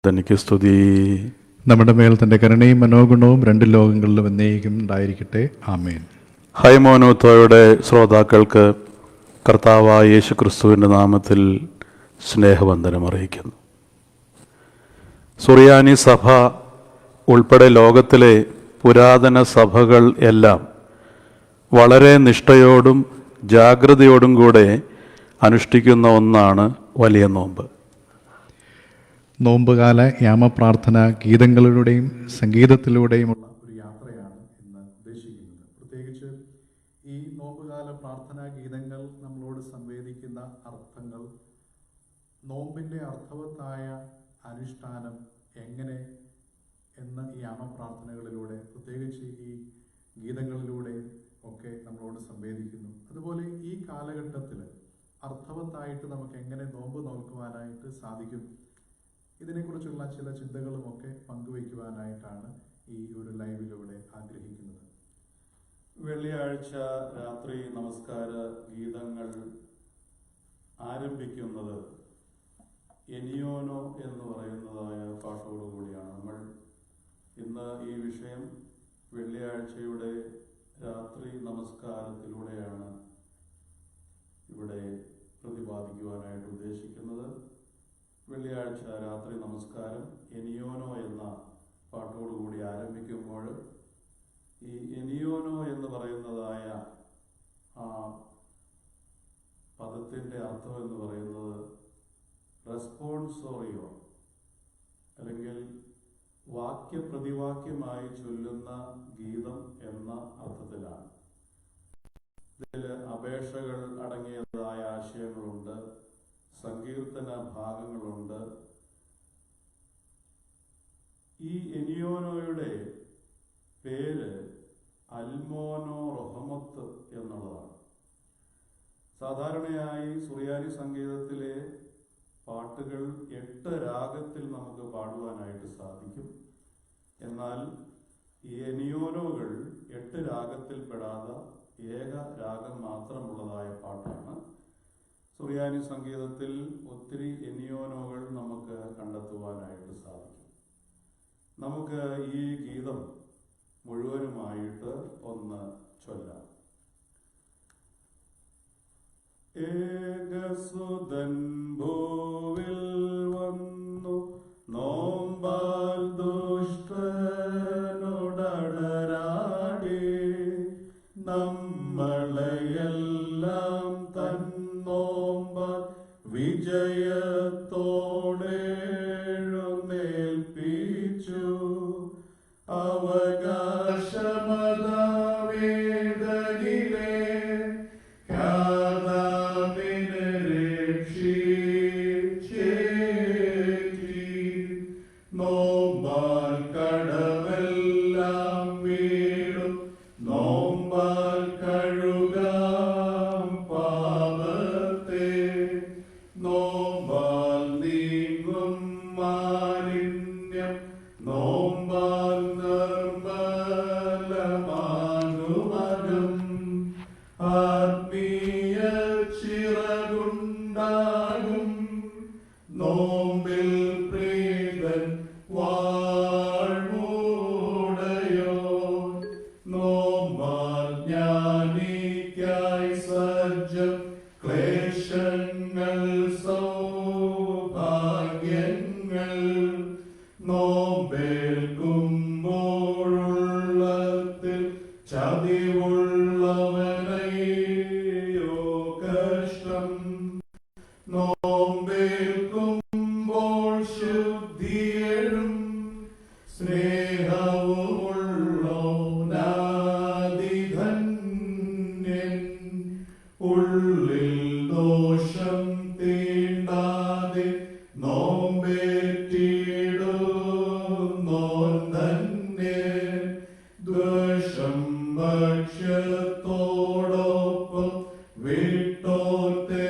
തനിക്ക് സ്തുതി. നമ്മുടെ മേൽ തൻ്റെ കരുണയും മനോഗുണവും രണ്ട് ലോകങ്ങളിലും എന്നേക്കും ഉണ്ടായിരിക്കട്ടെ. ആമേൻ. ഹൈമോനോത്തോയുടെ ശ്രോതാക്കൾക്ക് കർത്താവായ യേശു ക്രിസ്തുവിൻ്റെ നാമത്തിൽ സ്നേഹവന്ദനം അറിയിക്കുന്നു. സുറിയാനി സഭ ഉൾപ്പെടെ ലോകത്തിലെ പുരാതന സഭകൾ എല്ലാം വളരെ നിഷ്ഠയോടും ജാഗ്രതയോടും കൂടെ അനുഷ്ഠിക്കുന്ന ഒന്നാണ് വലിയ നോമ്പ്. നോമ്പുകാല യാമപ്രാർത്ഥന ഗീതങ്ങളിലൂടെയും സംഗീതത്തിലൂടെയുമുള്ള ഒരു യാത്രയാണ് ഇന്ന് ഉദ്ദേശിക്കുന്നത്. പ്രത്യേകിച്ച് ഈ നോമ്പുകാല പ്രാർത്ഥനാ ഗീതങ്ങൾ നമ്മളോട് സംവേദിക്കുന്ന അർത്ഥങ്ങൾ, നോമ്പിൻ്റെ അർത്ഥവത്തായ അനുഷ്ഠാനം എങ്ങനെ എന്ന് ഈ യാമപ്രാർത്ഥനകളിലൂടെ, പ്രത്യേകിച്ച് ഈ ഗീതങ്ങളിലൂടെ ഒക്കെ നമ്മളോട് സംവേദിക്കുന്നു. അതുപോലെ ഈ കാലഘട്ടത്തിൽ അർത്ഥവത്തായിട്ട് നമുക്ക് എങ്ങനെ നോമ്പ് നോക്കുവാനായിട്ട് സാധിക്കും, ഇതിനെക്കുറിച്ചുള്ള ചില ചിന്തകളുമൊക്കെ പങ്കുവയ്ക്കുവാനായിട്ടാണ് ഈ ഒരു ലൈവിലൂടെ ആഗ്രഹിക്കുന്നത്. വെള്ളിയാഴ്ച രാത്രി നമസ്കാര ഗീതങ്ങൾ ആരംഭിക്കുന്നത് എനിയോനോ എന്ന് പറയുന്നതായ പാട്ടോടുകൂടിയാണ്. നമ്മൾ ഇന്ന് ഈ വിഷയം വെള്ളിയാഴ്ചയുടെ രാത്രി നമസ്കാരത്തിലൂടെയാണ് ഇവിടെ പ്രതിപാദിക്കുവാനായിട്ട് ഉദ്ദേശിക്കുന്നത്. വെള്ളിയാഴ്ച രാത്രി നമസ്കാരം എനിയോനോ എന്ന പാട്ടോടുകൂടി ആരംഭിക്കുമ്പോൾ ഈ എനിയോനോ എന്ന് പറയുന്നതായ ആ പദത്തിൻ്റെ അർത്ഥം എന്ന് പറയുന്നത് റെസ്പോൺസോറിയോ, അല്ലെങ്കിൽ വാക്യപ്രതിവാക്യമായി ചൊല്ലുന്ന ഗീതം എന്ന അർത്ഥത്തിലാണ്. ഇതിൽ അപേക്ഷകൾ അടങ്ങിയതായ ആശയങ്ങളുണ്ട്, സങ്കീർത്തന ഭാഗങ്ങളുണ്ട്. ഈ എനിയോനോയുടെ പേര് അൽമോനോ റൊഹമത്ത് എന്നുള്ളതാണ്. സാധാരണയായി സുറിയാനി സംഗീതത്തിലെ പാട്ടുകൾ 8 രാഗത്തിൽ നമുക്ക് പാടുവാനായിട്ട് സാധിക്കും. എന്നാൽ ഈ എനിയോനോകൾ 8 രാഗത്തിൽ പെടാതെ ഏക രാഗം മാത്രമുള്ളതായ പാട്ടാണ്. സുറിയാനി സംഗീതത്തിൽ ഒത്തിരി എനിയോനോകൾ നമുക്ക് കണ്ടെത്തുവാനായിട്ട് സാധിക്കും. നമുക്ക് ഈ ഗീതം മുഴുവനുമായിട്ട് ഒന്ന് ചൊല്ലാം. ഏകസുതൻ ഭൂവിൽ വന്നു നോമ്പാൽ ദുഷ്ടനോടടരാടി നമ്മളെയെല്ലാം തന്നോമ്പാൽ വിജയത്തോടെഴുന്നേൽപ്പിച്ചു. അവകാശമതാവേദനിലെ കാതാവിനെ രക്ഷിച്ചേറ്റി. നോമ്പാൽ കടമെല്ലാം വീടും നോമ്പാൽ കഴുകാം പാപത്തെ. നോമ്പാൽ നീങ്ങും മാലിന്യം നോമ്പാൽ നിർമ്മലമാകുമകം. ആത്മീയ ചിറകുണ്ടാകും നോമ്പിൽ പ്രീതൻ വാഴ്മൂടയോ. നോമ്പാൽ ജ്ഞാനിക്കായി സജ്ജം ക്ലേശങ്ങൾ സൗഭാഗ്യങ്ങൾ. നോമ്പേൽക്കുമ്പോഴുള്ളത്തിൽ ചതിവുള്ളവനെയോ കഷ്ടം. നോമ്പേൽക്കുമ്പോൾ ശുദ്ധിയേഴും സ്നേഹവുമുള്ളോനാദിധന്യൻ. ഉള്ളിൽ ദോഷം തീണ്ടാതെ നോമ്പേറ്റിടുന്നോൻ ധന്യൻ. ദ്വേഷം ഭക്ഷ്യത്തോടൊപ്പം വിട്ടോത്തെ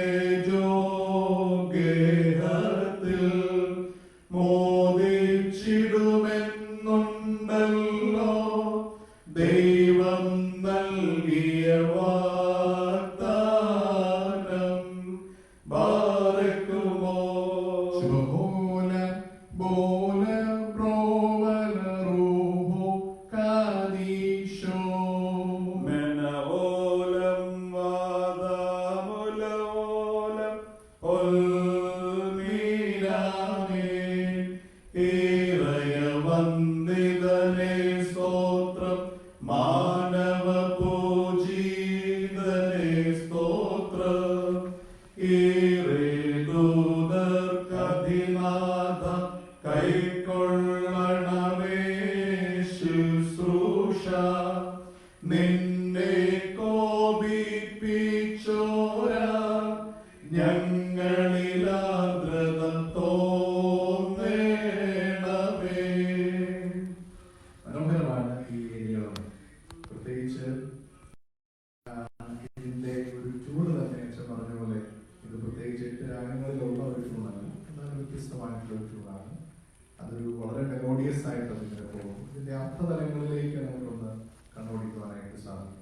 ആയിട്ട് അതിങ്ങനെ പോകും. ഇതിന്റെ അർത്ഥതലങ്ങളിലേക്ക് നമുക്കൊന്ന് കണ്ടുപിടിക്കുവാനായിട്ട് സാധിക്കും.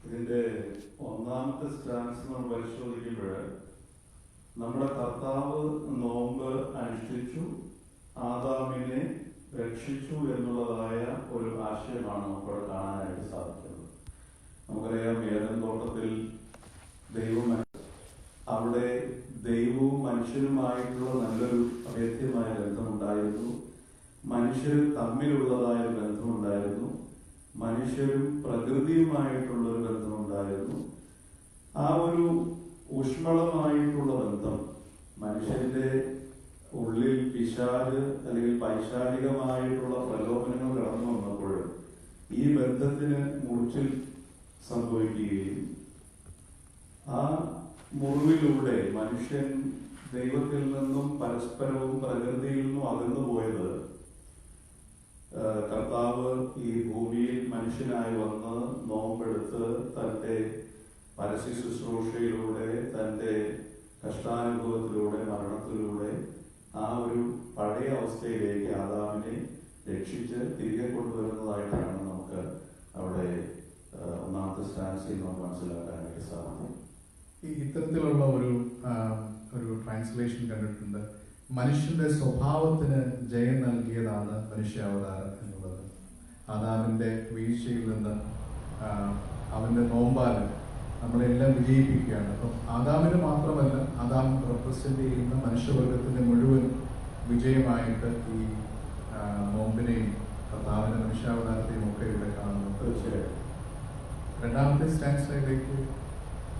ഇതിന്റെ ഒന്നാമത്തെ സ്റ്റാൻസ് നമ്മൾ പരിശോധിക്കുമ്പോൾ നമ്മുടെ കർത്താവ് നോമ്പ് അനുഷ്ഠിച്ചു, ആദാമിനെ രക്ഷിച്ചു എന്നുള്ളതായ ഒരു ആശയമാണ് നമുക്കവിടെ കാണാനായിട്ട് സാധിക്കുന്നത്. നമുക്കറിയാം, ഏദൻ തോട്ടത്തിൽ അവിടെ ദൈവവും മനുഷ്യനുമായിട്ടുള്ള നല്ലൊരു അഭേദ്യമായ ബന്ധമുണ്ടായിരുന്നു. മനുഷ്യർ തമ്മിലുള്ളതായ ഒരു ബന്ധമുണ്ടായിരുന്നു. മനുഷ്യരും പ്രകൃതിയുമായിട്ടുള്ള ഒരു ബന്ധമുണ്ടായിരുന്നു. ആ ഒരു ഊഷ്മളമായിട്ടുള്ള ബന്ധം മനുഷ്യന്റെ ഉള്ളിൽ പിശാച് അല്ലെങ്കിൽ പൈശാചികമായിട്ടുള്ള പ്രലോഭനങ്ങൾ കടന്നു വന്നപ്പോൾ ഈ ബന്ധത്തിന് മുറിച്ചിൽ സംഭവിക്കുകയും ആ മുറിവിലൂടെ മനുഷ്യൻ ദൈവത്തിൽ നിന്നും പരസ്പരവും പ്രകൃതിയിൽ നിന്നും അകന്നു പോയത് കർത്താവ് ഈ ഭൂമിയിൽ മനുഷ്യനായി വന്ന് നോമ്പെടുത്ത് തന്റെ പരസ്യ ശുശ്രൂഷയിലൂടെ, തന്റെ കഷ്ടാനുഭവത്തിലൂടെ, മരണത്തിലൂടെ ആ ഒരു പഴയ അവസ്ഥയിലേക്ക് ആദാമിനെ രക്ഷിച്ച് തിരികെ കൊണ്ടുവരുന്നതായിട്ടാണ് നമുക്ക് അവിടെ ഒന്നാമത്തെ സ്റ്റാൻസിൽ നമുക്ക് മനസ്സിലാക്കാനായിട്ട് സാധിക്കും. ഇത്തരത്തിലുള്ള ഒരു ട്രാൻസ്ലേഷൻ കണ്ടിട്ടുണ്ട്. മനുഷ്യന്റെ സ്വഭാവത്തിന് ജയം നൽകിയതാണ് മനുഷ്യാവതാരം എന്നുള്ളത്. ആദാമിന്റെ വീഴ്ചയിൽ നിന്ന് അവന്റെ നോമ്പാൽ നമ്മളെല്ലാം വിജയിപ്പിക്കുകയാണ്. അപ്പം ആദാമിന് മാത്രമല്ല, ആദാം റെപ്രസെന്റ് ചെയ്യുന്ന മനുഷ്യവർഗത്തിന്റെ മുഴുവൻ വിജയമായിട്ട് ഈ നോമ്പിനെയും കർത്താവിന്റെ മനുഷ്യാവതാരത്തെയും ഒക്കെ ഇവിടെ കാണുന്നു. തീർച്ചയായും രണ്ടാമത്തെ സ്റ്റാൻസിലേക്ക്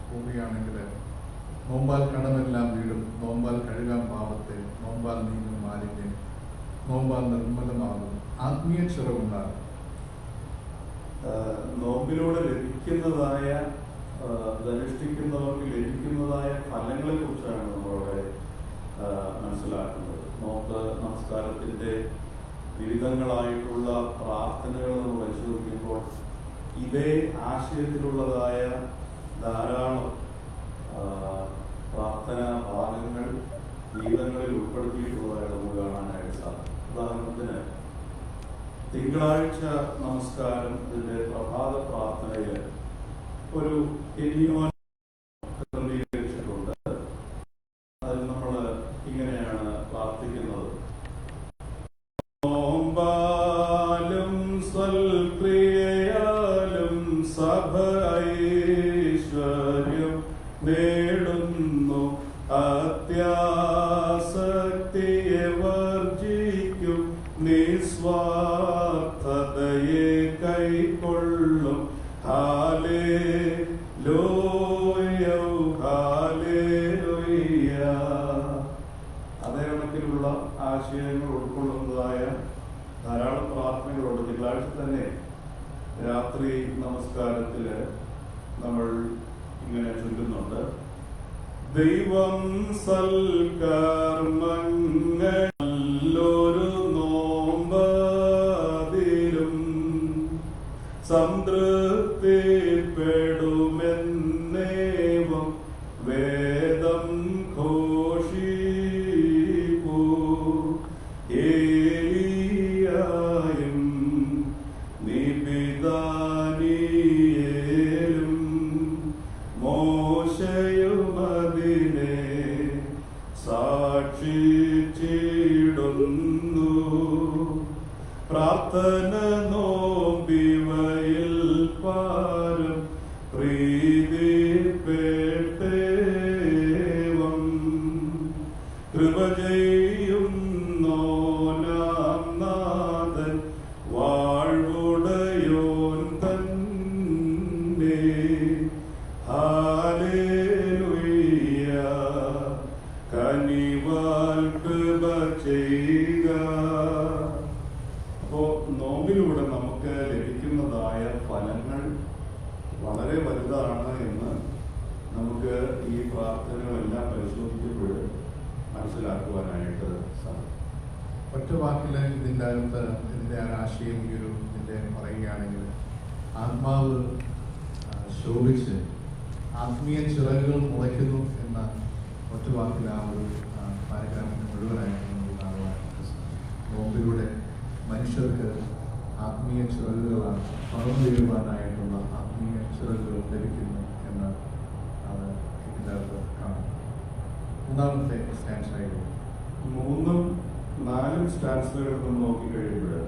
പോവുകയാണെങ്കിൽ, നോമ്പാൽ കടമെല്ലാം വീടും, നോമ്പാൽ കഴുകാൻ പാപത്തെ, നോമ്പാൽ നീങ്ങും മാലിന്യം, നോമ്പാൽ നിർമ്മലമാകും, ആത്മീയ ചിറവുണ്ടാകും. നോമ്പിലൂടെ ലഭിക്കുന്നതായ അനുഷ്ഠിക്കുന്നവർക്ക് ലഭിക്കുന്നതായ ഫലങ്ങളെ കുറിച്ചാണ് നമ്മളവിടെ മനസ്സിലാക്കുന്നത്. നോമ്പ് നമസ്കാരത്തിന്റെ വിവിധങ്ങളായിട്ടുള്ള പ്രാർത്ഥനകൾ നമ്മൾ പരിശോധിക്കുമ്പോൾ ഇതേ ആശയത്തിലുള്ളതായ ധാരാളം പ്രാർത്ഥനാ ഭാഗങ്ങൾ ഗീതങ്ങളിൽ ഉൾപ്പെടുത്തിയിട്ടുള്ളതായിട്ട് നമുക്ക് കാണാനായിട്ട് സാധിക്കും. ഉദാഹരണത്തിന് തിങ്കളാഴ്ച നമസ്കാരം ഇതിന്റെ പ്രഭാത പ്രാർത്ഥനയിൽ ഒരു ക്രമീകരിച്ചിട്ടുണ്ട്. അതിൽ നമ്മൾ ഇങ്ങനെയാണ് പ്രാർത്ഥിക്കുന്നത്: നോമ്പാലും സൽക്രിയയാലും സഭ ഐശ്വര്യം നേടുന്നു, അത്യാസക്തിയെ വർജിക്കും, നിസ്വാർത്ഥതയെ കൈക്കൊള്ളും. അതേ കണക്കിലുള്ള ആശയങ്ങൾ ഉൾക്കൊള്ളുന്നതായ ധാരാളം പ്രാർത്ഥനകളുണ്ട്. തിങ്കളാഴ്ച തന്നെ രാത്രി നമസ്കാരത്തില് നമ്മൾ ഇങ്ങനെ ചൊല്ലുന്നുണ്ട്: ദൈവം സൽക്കർമ്മങ്ങൾ നല്ലൊരു നോമ്പതിലും സംതൃപ്തിപ്പെടുമെന്നേവം വേദം ഘോഷിപ്പൂ. ഏലിയായും നിബിദാനിയേലും മോശയുമതിനെ സാക്ഷിച്ചിടുന്നു. പ്രാർത്ഥന നോമ്പിവയിൽ പാരം പ്രീതിപ്പെട്ടേവം. കൃപ ചെയ്യുന്നോനാം നാഥൻ വാഴ്വുടയോൻ തന്നെ. ഹല്ലേലൂയ. കനിവാൽ കൃപ ചെയ്യുക. അപ്പോ നോമ്പിലൂടെ നമുക്ക് ലഭിക്കുന്നതായ ഫലങ്ങൾ വളരെ വലുതാണ് എന്ന് നമുക്ക് ഈ പ്രാർത്ഥനകളെല്ലാം പരിശോധിക്കുമ്പോൾ മനസ്സിലാക്കുവാനായിട്ട് സാധിക്കും. ഒറ്റ വാക്കിൽ ഇതിൻ്റെ ആശയം ഇതിൻ്റെ പറയുകയാണെങ്കിൽ, ആത്മാവ് ശോഭിച്ച് ആത്മീയ ചിറകുകൾ മുളയ്ക്കുന്നു എന്ന ഒറ്റ വാക്കിൽ ആ ഒരു പാരഗ്രാഫിന് മുഴുവനായിട്ട് നമുക്ക് കാണുവാനായിട്ട് സാധിക്കും. നോമ്പിലൂടെ മനുഷ്യർക്ക് ആത്മീയ ചിറകുകളാണ്, പറന്നു വീഴുവാനായിട്ടുള്ള ആത്മീയ ചിറകുകൾ ലഭിക്കുന്നു എന്ന് അത് ഇതിനകത്ത് കാണും. മൂന്നാമത്തെ സ്റ്റാൻസയിൽ 3ഉം 4ഉം സ്റ്റാൻസുകൾ നോക്കിക്കഴിയുമ്പോൾ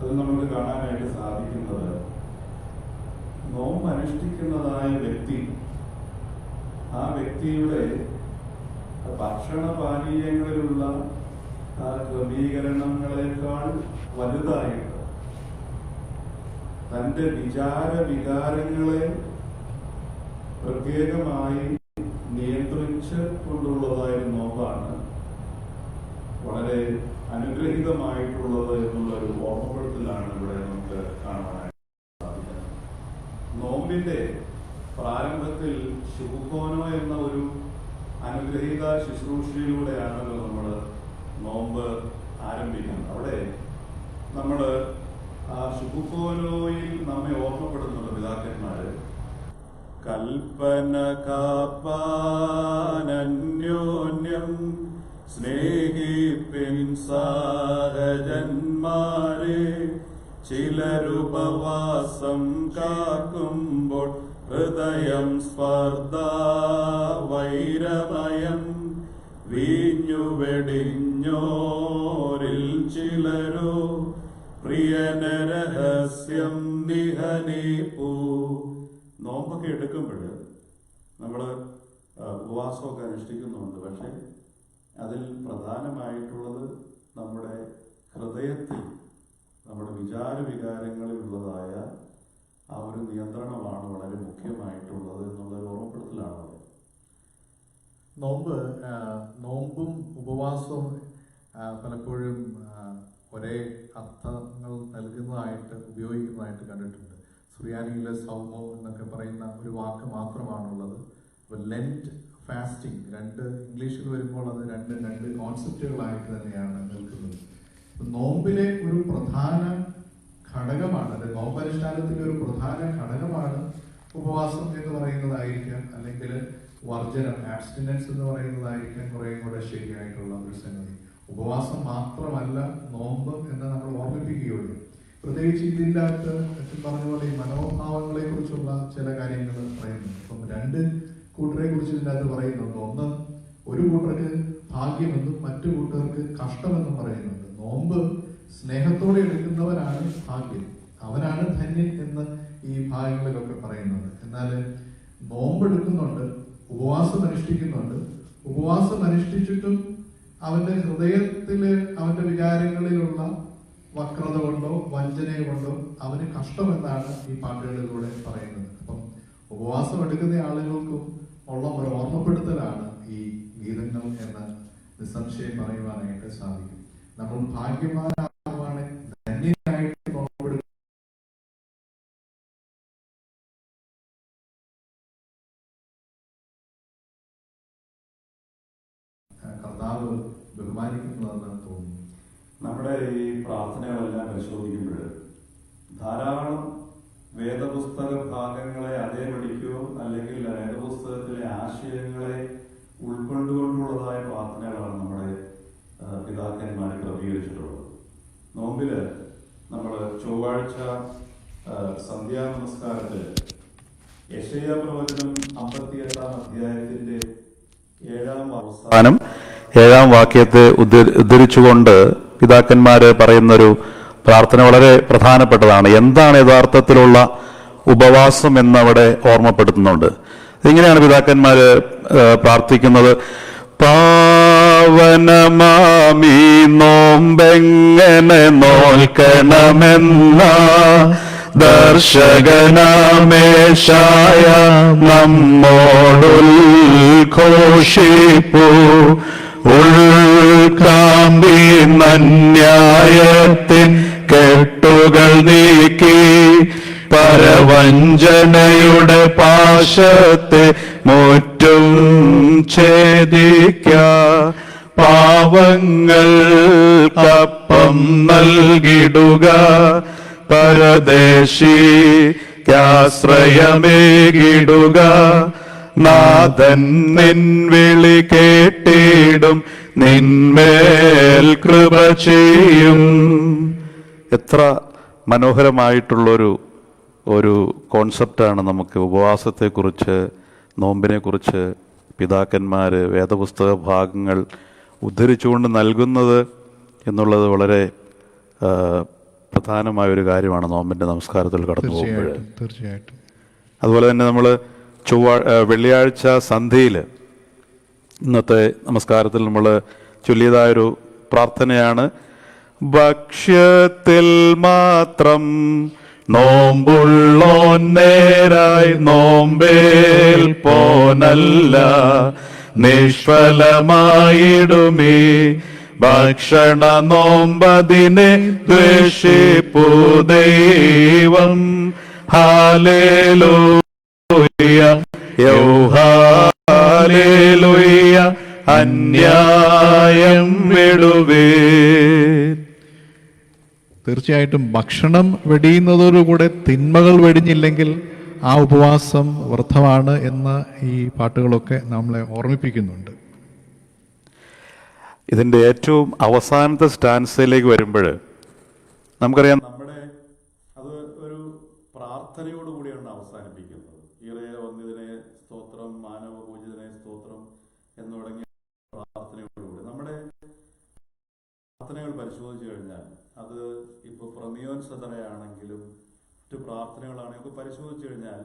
അതിൽ നമുക്ക് കാണാനായിട്ട് സാധിക്കുന്നത്, നോമ്പ് അനുഷ്ഠിക്കുന്നതായ വ്യക്തി ആ വ്യക്തിയുടെ ഭക്ഷണപാനീയങ്ങളിലുള്ള ക്രമീകരണങ്ങളെക്കാൾ വലുതായിട്ട് തൻ്റെ വികാരങ്ങളെ പ്രത്യേകമായി നിയന്ത്രിച്ച് കൊണ്ടുള്ളതായ നോമ്പാണ് വളരെ അനുഗ്രഹീതമായിട്ടുള്ളത് എന്നുള്ള ഒരു ഓർമ്മപ്പെടുത്തലാണ് ഇവിടെ നമുക്ക് കാണാനായിട്ട് സാധിക്കുന്നത്. നോമ്പിന്റെ പ്രാരംഭത്തിൽ ശുഭോനോ എന്ന ഒരു അനുഗ്രഹീത ശുശ്രൂഷയിലൂടെയാണല്ലോ നമ്മൾ നോമ്പ് ആരംഭിക്കുന്നത്. അവിടെ നമ്മൾ ആ ശുഭോനോയിൽ നമ്മെ ഓർമ്മപ്പെടുന്നുണ്ട് പിതാക്കന്മാര്. കൽപ്പന കാപ്പാനന്യോന്യം സ്നേഹിപ്പിൻ സഹജന്മാരെ, ചിലരുപവാസം കാക്കുമ്പോൾ ഹൃദയം സ്പർദ്ധ വൈരമയം, വീഞ്ഞു വെടിഞ്ഞോരിൽ ചിലരോ പ്രിയന രഹസ്യം നിഹനിപ്പൂ. നോമ്പൊക്കെ എടുക്കുമ്പോൾ നമ്മൾ ഉപവാസമൊക്കെ അനുഷ്ഠിക്കുന്നുണ്ട്. പക്ഷെ അതിൽ പ്രധാനമായിട്ടുള്ളത് നമ്മുടെ ഹൃദയത്തിൽ, നമ്മുടെ വികാരങ്ങളിലുള്ളതായ ആ ഒരു നിയന്ത്രണമാണ് വളരെ മുഖ്യമായിട്ടുള്ളത് എന്നുള്ളൊരു ഓർമ്മപ്പെടുത്തലാണ്. നോമ്പും ഉപവാസവും പലപ്പോഴും ഒരേ അർത്ഥങ്ങൾ ഉപയോഗിക്കുന്നതായിട്ട് കണ്ടിട്ടുണ്ട്. സുറിയാനിയിലെ സൗമോ എന്നൊക്കെ പറയുന്ന ഒരു വാക്ക് മാത്രമാണുള്ളത്. ലെൻറ്റ്, ഫാസ്റ്റിംഗ് ഇംഗ്ലീഷിൽ വരുമ്പോൾ അത് രണ്ട് കോൺസെപ്റ്റുകളായിട്ട് തന്നെയാണ് നിൽക്കുന്നത്. നോമ്പിലെ ഒരു പ്രധാന ഘടകമാണ്, നോമ്പനുഷ്ഠാനത്തിന്റെ ഒരു പ്രധാന ഘടകമാണ് ഉപവാസം എന്ന് പറയുന്നതായിരിക്കാം, അല്ലെങ്കിൽ വർജനം, ആബ്സ്റ്റിനൻസ് എന്ന് പറയുന്നതായിരിക്കാം കുറെ കൂടെ ശരിയായിട്ടുള്ള ഒരു സംഗതി. ഉപവാസം മാത്രമല്ല നോമ്പ് എന്ന് നമ്മൾ ഓർമ്മിപ്പിക്കുകയുള്ളൂ. പ്രത്യേകിച്ച് ഇതില്ലാത്ത പറഞ്ഞ പോലെ ഈ മനോഭാവങ്ങളെ കുറിച്ചുള്ള ചില കാര്യങ്ങൾ പറയുന്നുണ്ട്. അപ്പം 2 കൂട്ടരെ കുറിച്ച് ഇതിനകത്ത് പറയുന്നുണ്ട്. ഒന്ന്, ഒരു കൂട്ടർക്ക് ഭാഗ്യമെന്നും മറ്റു കൂട്ടർക്ക് കഷ്ടമെന്നും പറയുന്നുണ്ട്. നോമ്പ് സ്നേഹത്തോടെ എടുക്കുന്നവരാണ് ഭാഗ്യം, അവനാണ് ധന്യൻ എന്ന് ഈ ഭാഗങ്ങളിലൊക്കെ പറയുന്നുണ്ട്. എന്നാൽ നോമ്പെടുക്കുന്നുണ്ട്, ഉപവാസം അനുഷ്ഠിക്കുന്നുണ്ട്, ഉപവാസം അനുഷ്ഠിച്ചിട്ടും അവന്റെ ഹൃദയത്തില് അവന്റെ വികാരങ്ങളിലുള്ള വക്രത കൊണ്ടോ വഞ്ചനയോ കൊണ്ടോ അവന് കഷ്ടമെന്നാണ് ഈ പാട്ടുകളിലൂടെ പറയുന്നത്. അപ്പം ഉപവാസം എടുക്കുന്ന ആളുകൾക്കും ഉള്ള ഒരു ഓർമ്മപ്പെടുത്തലാണ് ഈ ഗീതങ്ങൾ എന്ന് നിസ്സംശയം പറയുവാനായിട്ട് സാധിക്കും. നമ്മൾ ഭാഗ്യവാനാണ്, ധന്യനായിട്ട് നോമ്പെടുക്കുക. കർത്താവ് ബഹുമാനിക്കുന്നതെന്ന് തോന്നുന്നു. നമ്മുടെ ഈ പ്രാർത്ഥനകളെല്ലാം പരിശോധിക്കുമ്പോൾ ധാരാളം വേദപുസ്തക ഭാഗങ്ങളെ അതേപടിക്കോ അല്ലെങ്കിൽ വേദപുസ്തകത്തിലെ ആശയങ്ങളെ ഉൾക്കൊണ്ടുകൊണ്ടുള്ളതായ പ്രാർത്ഥനകളാണ് നമ്മുടെ പിതാക്കന്മാർ ക്രമീകരിച്ചിട്ടുള്ളത്. നോമ്പില് നമ്മൾ ചൊവ്വാഴ്ച സന്ധ്യാനമസ്കാരത്തില് യെശയ്യാ പ്രവചനം 58-ാം അധ്യായത്തിന്റെ 7-ാം വാക്യത്തെ ഉദ്ധരിച്ചുകൊണ്ട് പിതാക്കന്മാര് പറയുന്നൊരു പ്രാർത്ഥന വളരെ പ്രധാനപ്പെട്ടതാണ്. എന്താണ് യഥാർത്ഥത്തിലുള്ള ഉപവാസം എന്നവിടെ ഓർമ്മപ്പെടുത്തുന്നുണ്ട്. ഇങ്ങനെയാണ് പിതാക്കന്മാര് പ്രാർത്ഥിക്കുന്നത്. പാവനമാമീ നോമ്പെങ്ങനെ നോൽക്കണമെന്ന ദർശകനാമേശായ നമ്മോടുൽഘോഷിപ്പൂ. ഉൾക്കാമ്പി നന്യായത്തിൻ കെട്ടുകൾ നീക്കി പരവഞ്ചനയുടെ പാശത്തെ മുറ്റും ഛേദിക്ക. പാവങ്ങൾക്കപ്പം നൽകിടുക, പരദേശിക്കാശ്രയമേകിടുക. നാഥൻ നിൻ വിളി കേട്ടിടും, നിന്മേൽ കൃപ ചെയ്യും. എത്ര മനോഹരമായിട്ടുള്ളൊരു കോൺസെപ്റ്റാണ് നമുക്ക് ഉപവാസത്തെക്കുറിച്ച്, നോമ്പിനെക്കുറിച്ച് പിതാക്കന്മാർ വേദപുസ്തക ഭാഗങ്ങൾ ഉദ്ധരിച്ചുകൊണ്ട് നൽകുന്നത് എന്നുള്ളത് വളരെ പ്രധാനമായൊരു കാര്യമാണ് നോമ്പിൻ്റെ നമസ്കാരത്തിൽ കടന്നു പോകുമ്പോൾ. തീർച്ചയായിട്ടും. അതുപോലെ തന്നെ നമ്മൾ വെള്ളിയാഴ്ച സന്ധ്യയിൽ ഇന്നത്തെ നമസ്കാരത്തിൽ നമ്മൾ ചൊല്ലിയതായൊരു പ്രാർത്ഥനയാണ്, ഭക്ഷ്യത്തിൽ മാത്രം നോമ്പുള്ളോൻ നേരായി നോമ്പേൽ പോനല്ല, നിഷ്ഫലമായിടുമേ ഭക്ഷണ നോമ്പതിനെ ദ്വേഷിപ്പു ദൈവം. ഹാലേലൂയ ഹാലേലൂയ അന്യായം വിടുവേ. തീർച്ചയായിട്ടും ഭക്ഷണം വെടിയുന്നതോടുകൂടെ തിന്മകൾ വെടിഞ്ഞില്ലെങ്കിൽ ആ ഉപവാസം വ്യർത്ഥമാണ് എന്ന് ഈ പാട്ടുകളൊക്കെ നമ്മളെ ഓർമ്മിപ്പിക്കുന്നുണ്ട്. ഇതിൻ്റെ ഏറ്റവും അവസാനത്തെ സ്റ്റാൻസിലേക്ക് വരുമ്പോൾ നമുക്കറിയാം നമ്മുടെ അത് ഒരു പ്രാർത്ഥനയോടുകൂടിയാണ് അവസാനിപ്പിക്കുന്നത്. ഈറേ വന്നിതിനെ സ്തോത്രം, മാനവ പൂജിതനെ സ്തോത്രം എന്ന് തുടങ്ങിയ പ്രാർത്ഥനയോടുകൂടി നമ്മുടെ പ്രാർത്ഥനകൾ പരിശോധിച്ചു കഴിഞ്ഞാൽ, അത് ഇപ്പോൾ പ്രമിയോൻ സദറയാണെങ്കിലും മറ്റു പ്രാർത്ഥനകളാണെങ്കിലും പരിശോധിച്ചു കഴിഞ്ഞാൽ,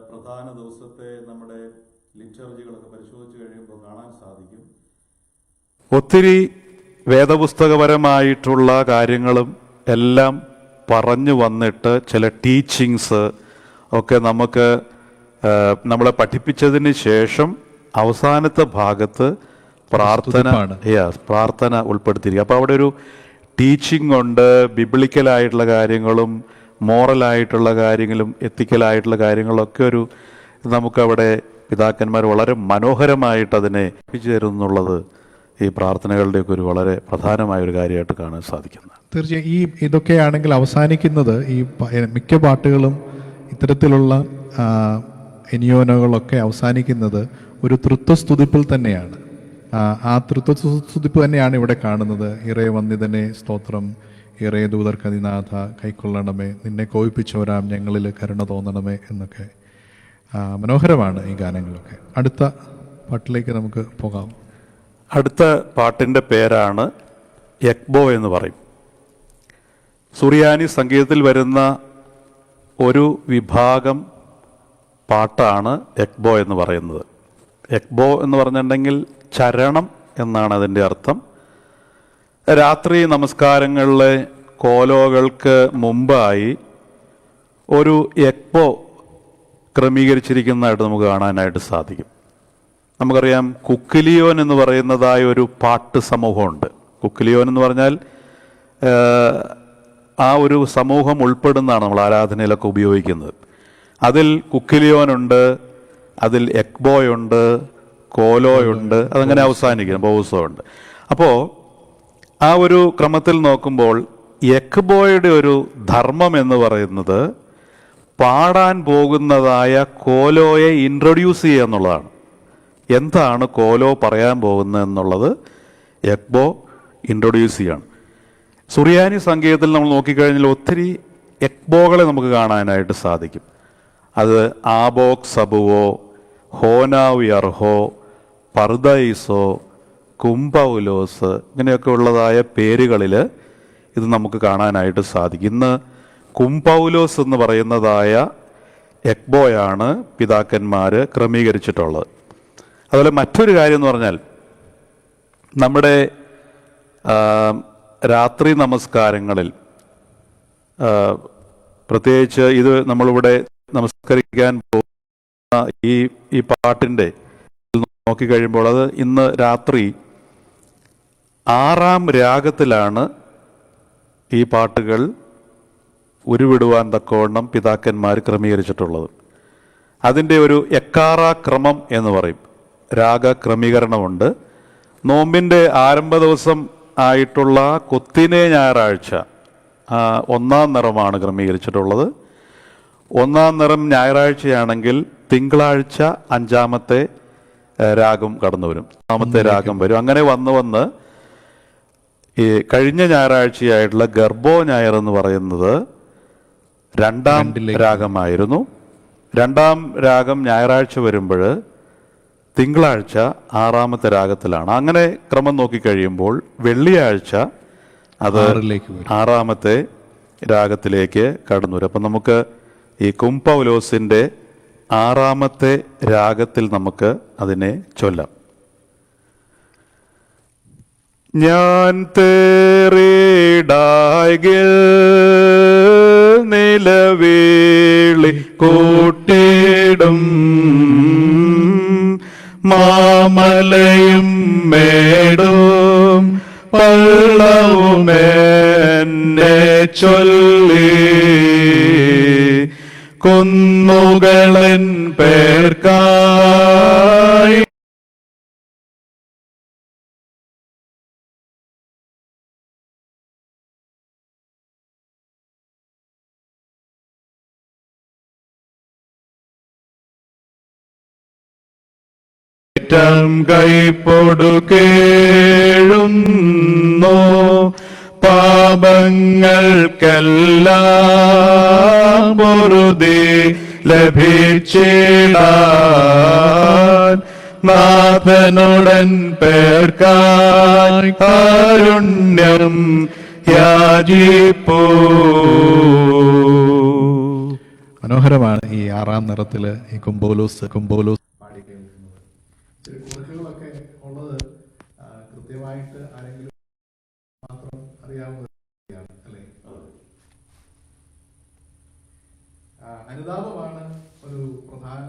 പ്രധാന ദിവസത്തെ നമ്മുടെ ലിറ്റർജികളൊക്കെ പരിശോധിച്ചു കഴിയുമ്പോൾ കാണാൻ സാധിക്കും ഒത്തിരി വേദപുസ്തകപരമായിട്ടുള്ള കാര്യങ്ങളും എല്ലാം പറഞ്ഞു വന്നിട്ട് ചില ടീച്ചിങ്സ് ഒക്കെ നമ്മളെ പഠിപ്പിച്ചതിന് ശേഷം അവസാനത്തെ ഭാഗത്ത് പ്രാർത്ഥന ഉൾപ്പെടുത്തിയിരിക്കുക. അപ്പോൾ അവിടെ ഒരു ടീച്ചിങ് ഉണ്ട്, ബിബ്ലിക്കലായിട്ടുള്ള കാര്യങ്ങളും മോറലായിട്ടുള്ള കാര്യങ്ങളും എത്തിക്കലായിട്ടുള്ള കാര്യങ്ങളൊക്കെ നമുക്കവിടെ പിതാക്കന്മാർ വളരെ മനോഹരമായിട്ട് അതിനെ എത്തിച്ചു തരുന്നുള്ളത് ഈ പ്രാർത്ഥനകളുടെയൊക്കെ ഒരു വളരെ പ്രധാനമായൊരു കാര്യമായിട്ട് കാണാൻ സാധിക്കുന്നത്. തീർച്ചയായും ഇതൊക്കെയാണെങ്കിൽ അവസാനിക്കുന്നത് മിക്ക പാട്ടുകളും ഇത്തരത്തിലുള്ള എനിയോനകളൊക്കെ അവസാനിക്കുന്നത് ഒരു തൃത്വസ്തുതിപ്പിൽ തന്നെയാണ്. ആ തൃത്വസ്തുതിപ്പ് തന്നെയാണ് ഇവിടെ കാണുന്നത്. ഇറേ വന്നിതനെ സ്തോത്രം, ഇറേ ദൂതർക്കതിനാഥ കൈക്കൊള്ളണമേ, നിന്നെ കോപിപ്പിച്ചവരാം ഞങ്ങളിൽ കരുണ തോന്നണമേ എന്നൊക്കെ മനോഹരമാണ് ഈ ഗാനങ്ങളൊക്കെ. അടുത്ത പാട്ടിലേക്ക് നമുക്ക് പോകാം. അടുത്ത പാട്ടിൻ്റെ പേരാണ് എക്ബോ എന്ന് പറയും. സുറിയാനി സംഗീതത്തിൽ വരുന്ന ഒരു വിഭാഗം പാട്ടാണ് എക്ബോ എന്ന് പറയുന്നത്. എക്ബോ എന്ന് പറഞ്ഞിട്ടുണ്ടെങ്കിൽ ചരണം എന്നാണ് അതിൻ്റെ അർത്ഥം. രാത്രി നമസ്കാരങ്ങളിലെ കോലോകൾക്ക് മുമ്പായി ഒരു എക്ബോ ക്രമീകരിച്ചിരിക്കുന്നതായിട്ട് നമുക്ക് കാണാനായിട്ട് സാധിക്കും. നമുക്കറിയാം കുക്കിലിയോൻ എന്ന് പറയുന്നതായ ഒരു പാട്ട് സമൂഹമുണ്ട്. കുക്കിലിയോൻ എന്ന് പറഞ്ഞാൽ ആ ഒരു സമൂഹം ഉൾപ്പെടുന്നതാണ് നമ്മൾ ആരാധനയിലൊക്കെ ഉപയോഗിക്കുന്നത്. അതിൽ കുക്കിലിയോനുണ്ട്, അതിൽ എക്ബോയുണ്ട്, കോലോയുണ്ട്, അതങ്ങനെ അവസാനിക്കുന്നു, ബൗസമുണ്ട്. അപ്പോൾ ആ ഒരു ക്രമത്തിൽ നോക്കുമ്പോൾ എക്ബോയുടെ ഒരു ധർമ്മം എന്ന് പറയുന്നത് പാടാൻ പോകുന്നതായ കോലോയെ ഇൻട്രൊഡ്യൂസ് ചെയ്യുക എന്നുള്ളതാണ്. എന്താണ് കോലോ പറയാൻ പോകുന്നത് എന്നുള്ളത് എക്ബോ ഇൻട്രൊഡ്യൂസ് ചെയ്യാണ്. സുറിയാനി സംഗീതത്തിൽ നമ്മൾ നോക്കിക്കഴിഞ്ഞാൽ ഒത്തിരി എക്ബോകളെ നമുക്ക് കാണാനായിട്ട് സാധിക്കും. അത് ആബോക് സബുവോ, ഹോനാവ് യർഹോ, പർദൈസോ, കുംപൗലോസ്, ഇങ്ങനെയൊക്കെ ഉള്ളതായ പേരുകളിൽ ഇത് നമുക്ക് കാണാനായിട്ട് സാധിക്കും. ഇന്ന് കുംപൗലോസ് എന്ന് പറയുന്നതായ എക്ബോയാണ് പിതാക്കന്മാർ ക്രമീകരിച്ചിട്ടുള്ളത്. അതുപോലെ മറ്റൊരു കാര്യം എന്ന് പറഞ്ഞാൽ നമ്മുടെ രാത്രി നമസ്കാരങ്ങളിൽ പ്രത്യേകിച്ച് ഇത് നമ്മളിവിടെ നമസ്കരിക്കാൻ പോകുന്ന ഈ പാട്ടിൻ്റെ നോക്കിക്കഴിയുമ്പോൾ അത് ഇന്ന് രാത്രി 6-ാം രാഗത്തിലാണ് ഈ പാട്ടുകൾ ഉരുവിടുവാൻ തക്കവണ്ണം പിതാക്കന്മാർ ക്രമീകരിച്ചിട്ടുള്ളത്. അതിൻ്റെ ഒരു എക്കാറ ക്രമം എന്ന് പറയും, രാഗക്രമീകരണമുണ്ട്. നോമ്പിൻ്റെ ആരംഭ ദിവസം ആയിട്ടുള്ള കൊത്തിനെ ഞായറാഴ്ച 1-ാം നിറമാണ് ക്രമീകരിച്ചിട്ടുള്ളത്. 1-ാം നിറം ഞായറാഴ്ചയാണെങ്കിൽ തിങ്കളാഴ്ച 5-ാമത്തെ രാഗം കടന്നു വരും, 3-ാമത്തെ രാഗം വരും. അങ്ങനെ വന്ന് ഈ കഴിഞ്ഞ ഞായറാഴ്ചയായിട്ടുള്ള ഗർഭോ ഞായർ എന്ന് പറയുന്നത് 2-ാം രാഗമായിരുന്നു. 2-ാം രാഗം ഞായറാഴ്ച വരുമ്പോൾ തിങ്കളാഴ്ച 6-ാമത്തെ രാഗത്തിലാണ്. അങ്ങനെ ക്രമം നോക്കിക്കഴിയുമ്പോൾ വെള്ളിയാഴ്ച അത് 6-ാമത്തെ രാഗത്തിലേക്ക് കടന്നു വരും. അപ്പം നമുക്ക് ഈ കുംപൗലോസിൻ്റെ 6-ാമത്തെ രാഗത്തിൽ നമുക്ക് അതിനെ ചൊല്ലാം. ഞാൻ തേറിടായിൽ നിലവേളി കൂട്ടിടും മാമലയും മേടും പള്ളവുമെന്നെ ചൊല്ലി കുന്നുകളൻ പേർക്കായി കൈപ്പൊടു കേഴുന്നു പാപങ്ങൾക്കെല്ലാം പൊറുതി ലഭിച്ചിടാൻ നാഥനുടൻ പേർക്കായി കാരുണ്യം യാചിപ്പൂ. മനോഹരമാണ് ഈ 6-ാം നിറത്തില് ഈ കുംഭോലോസ് പാടി കേൾക്കുന്നത്. ചില കുറിക്കുകളൊക്കെ ഉള്ളത് കൃത്യമായിട്ട് ആരെങ്കിലും മാത്രം അറിയാവുന്നതാണ് അല്ലേ? അനുതാപമാണ് ഒരു പ്രധാന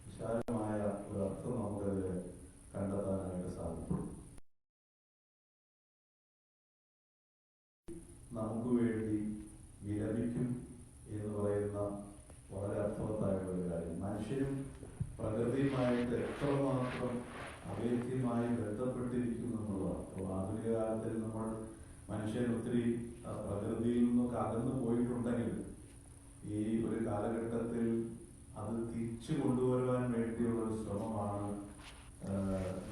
വിശാലമായ ഒരു അർത്ഥം നമുക്കതിൽ കണ്ടെത്താനായിട്ട് സാധിക്കും. നമുക്ക് വേണ്ടി വിലപിക്കും എന്ന് പറയുന്ന വളരെ അർത്ഥവത്തായിട്ടുള്ള ഒരു കാര്യം. മനുഷ്യരും പ്രകൃതിയുമായിട്ട് എത്രമാത്രം അഭേദ്യമായി ബന്ധപ്പെട്ടിരിക്കുന്നു എന്നുള്ളതാണ്. അപ്പോൾ ആധുനിക കാലത്തിൽ നമ്മൾ മനുഷ്യൻ ഒത്തിരി പ്രകൃതിയിൽ നിന്നൊക്കെ അകന്നു പോയിട്ടുണ്ടെങ്കിൽ ഈ ഒരു കാലഘട്ടത്തിൽ അത് തിരിച്ചു കൊണ്ടുവരുവാൻ വേണ്ടിയുള്ള ഒരു ശ്രമമാണ്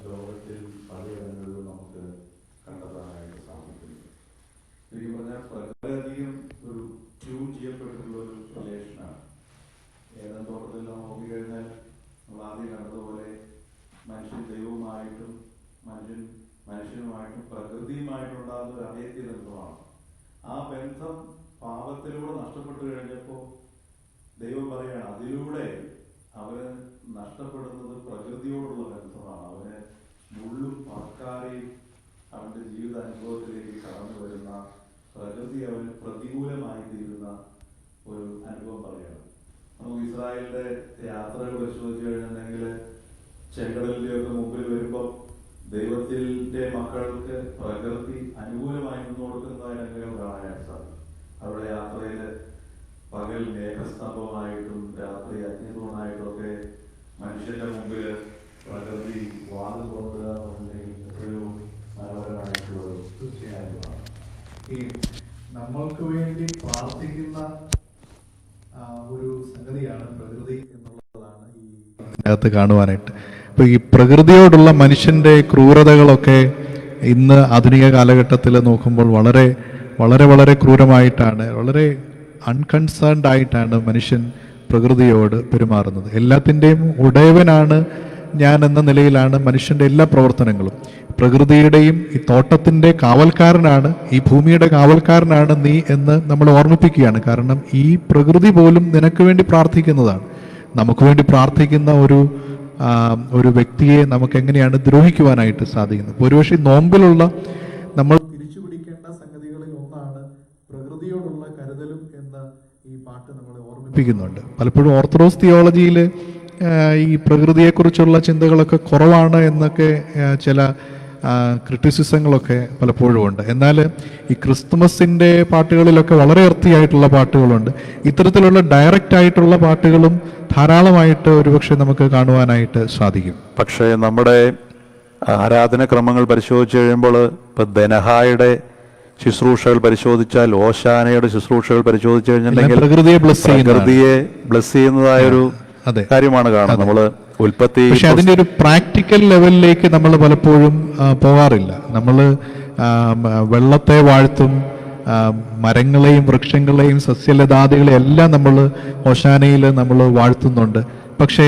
ലോകത്തിൽ പലയിടങ്ങളിലും നമുക്ക് കണ്ടെത്താനായിട്ട് സാധിക്കുന്നത്. ശരിക്കും പറഞ്ഞാൽ വളരെയധികം ഒരു ട്യൂൺ ചെയ്യപ്പെട്ടിട്ടുള്ള ഒരു റിലേഷനാണ്. ഏതെങ്കിലും തോട്ടത്തിൽ നാം നോക്കിക്കഴിഞ്ഞാൽ നമ്മൾ ആദ്യം കണ്ടതുപോലെ മനുഷ്യൻ ദൈവവുമായിട്ടും മനുഷ്യനുമായിട്ടും പ്രകൃതിയുമായിട്ടുണ്ടാകുന്ന ഒരു അഭേദ്യ ബന്ധമാണ്. ആ ബന്ധം പാപത്തിലൂടെ നഷ്ടപ്പെട്ടു കഴിഞ്ഞപ്പോൾ ദൈവം പറയാണ് അതിലൂടെ അവന് നഷ്ടപ്പെടുന്നത് പ്രകൃതിയോടുള്ള ബന്ധമാണ്. അവന് മുള്ളും പർക്കാരെയും അവന്റെ ജീവിതാനുഭവത്തിലേക്ക് കടന്നു വരുന്ന പ്രകൃതി അവന് പ്രതികൂലമായി തീരുന്ന ഒരു അനുഭവം പറയാണ്. നമുക്ക് ഇസ്രായേലിന്റെ യാത്രകൾ പരിശോധിച്ചു കഴിഞ്ഞിട്ടുണ്ടെങ്കിൽ ചെങ്കടലിന്റെ ഒക്കെ മുമ്പിൽ വരുമ്പോൾ ദൈവത്തിന്റെ മക്കൾക്ക് പ്രകൃതി അനുകൂലമായി നിന്ന് കൊടുക്കുന്ന രംഗങ്ങൾ കാണാനായിട്ട് സാധിക്കും. അവരുടെ യാത്രയിൽ പകൽ മേഘസ്തംഭമായിട്ടും രാത്രി അഗ്നിതൂണായിട്ടും ഒക്കെ മനുഷ്യന്റെ മുമ്പിൽ പ്രകൃതി വാതിൽ തുറക്കുക എത്രയോ മനോഹരമായിട്ടുള്ള തീർച്ചയായിട്ടുമാണ്. ഈ നമ്മൾക്ക് വേണ്ടി പ്രാർത്ഥിക്കുന്ന ഒരു സംഗതിയാണ് പ്രകൃതി എന്നുള്ളതാണ് ഈ അതിനകത്ത് കാണുവാനായിട്ട്. അപ്പൊ ഈ പ്രകൃതിയോടുള്ള മനുഷ്യന്റെ ക്രൂരതകളൊക്കെ ഇന്ന് ആധുനിക കാലഘട്ടത്തിൽ നോക്കുമ്പോൾ വളരെ വളരെ വളരെ ക്രൂരമായിട്ടാണ്, വളരെ അൺകൺസേൺഡ് ആയിട്ടാണ് മനുഷ്യൻ പ്രകൃതിയോട് പെരുമാറുന്നത്. എല്ലാത്തിൻ്റെയും ഉടയവനാണ് ഞാൻ എന്ന നിലയിലാണ് മനുഷ്യന്റെ എല്ലാ പ്രവർത്തനങ്ങളും. പ്രകൃതിയുടെയും ഈ തോട്ടത്തിന്റെ കാവൽക്കാരനാണ്, ഈ ഭൂമിയുടെ കാവൽക്കാരനാണ് നീ എന്ന് നമ്മൾ ഓർമ്മിപ്പിക്കുകയാണ്. കാരണം ഈ പ്രകൃതി പോലും നിനക്ക് വേണ്ടി പ്രാർത്ഥിക്കുന്നതാണ്. നമുക്ക് വേണ്ടി പ്രാർത്ഥിക്കുന്ന ഒരു വ്യക്തിയെ നമുക്ക് എങ്ങനെയാണ് ദ്രോഹിക്കുവാനായിട്ട് സാധിക്കുന്നത്? ഒരുപക്ഷെ നോമ്പിലുള്ള നമ്മൾ തിരിച്ചു പിടിക്കേണ്ട സംഗതികളിൽ ഒന്നാണ് പ്രകൃതിയോടുള്ള കരുതലും എന്ന് ഈ പാട്ട് നമ്മളെ ഓർമ്മിപ്പിക്കുന്നുണ്ട്. പലപ്പോഴും ഓർത്തഡോക്സ് തിയോളജിയിൽ ഈ പ്രകൃതിയെക്കുറിച്ചുള്ള ചിന്തകളൊക്കെ കുറവാണ് എന്നൊക്കെ ചില ക്രിറ്റിസിസങ്ങളൊക്കെ പലപ്പോഴും ഉണ്ട്. എന്നാൽ ഈ ക്രിസ്തുമസിൻ്റെ പാട്ടുകളിലൊക്കെ വളരെ എർത്തിയായിട്ടുള്ള പാട്ടുകളുണ്ട്. ഇത്തരത്തിലുള്ള ഡയറക്റ്റ് ആയിട്ടുള്ള പാട്ടുകളും ധാരാളമായിട്ട് ഒരുപക്ഷെ നമുക്ക് കാണുവാനായിട്ട് സാധിക്കും. പക്ഷേ നമ്മുടെ ആരാധനക്രമങ്ങൾ പരിശോധിച്ച് കഴിയുമ്പോൾ ഇപ്പം ബെനഹായുടെ ശുശ്രൂഷകൾ പരിശോധിച്ചാൽ, ഓശാനയുടെ ശുശ്രൂഷകൾ പരിശോധിച്ചു കഴിഞ്ഞിട്ടുണ്ടെങ്കിൽ പ്രകൃതിയെ ബ്ലസ് ചെയ്യുന്നതായൊരു കാര്യമാണ് കാണുന്നത്. നമ്മള് ഉൽപ്പത്തി, പക്ഷെ അതിന്റെ ഒരു പ്രാക്ടിക്കൽ ലെവലിലേക്ക് നമ്മൾ പലപ്പോഴും പോകാറില്ല. നമ്മൾ വെള്ളത്തെ വാഴ്ത്തും, മരങ്ങളെയും വൃക്ഷങ്ങളെയും സസ്യലതാദികളെയും എല്ലാം നമ്മൾ ഓശാനയിൽ നമ്മൾ വാഴ്ത്തുന്നുണ്ട്. പക്ഷേ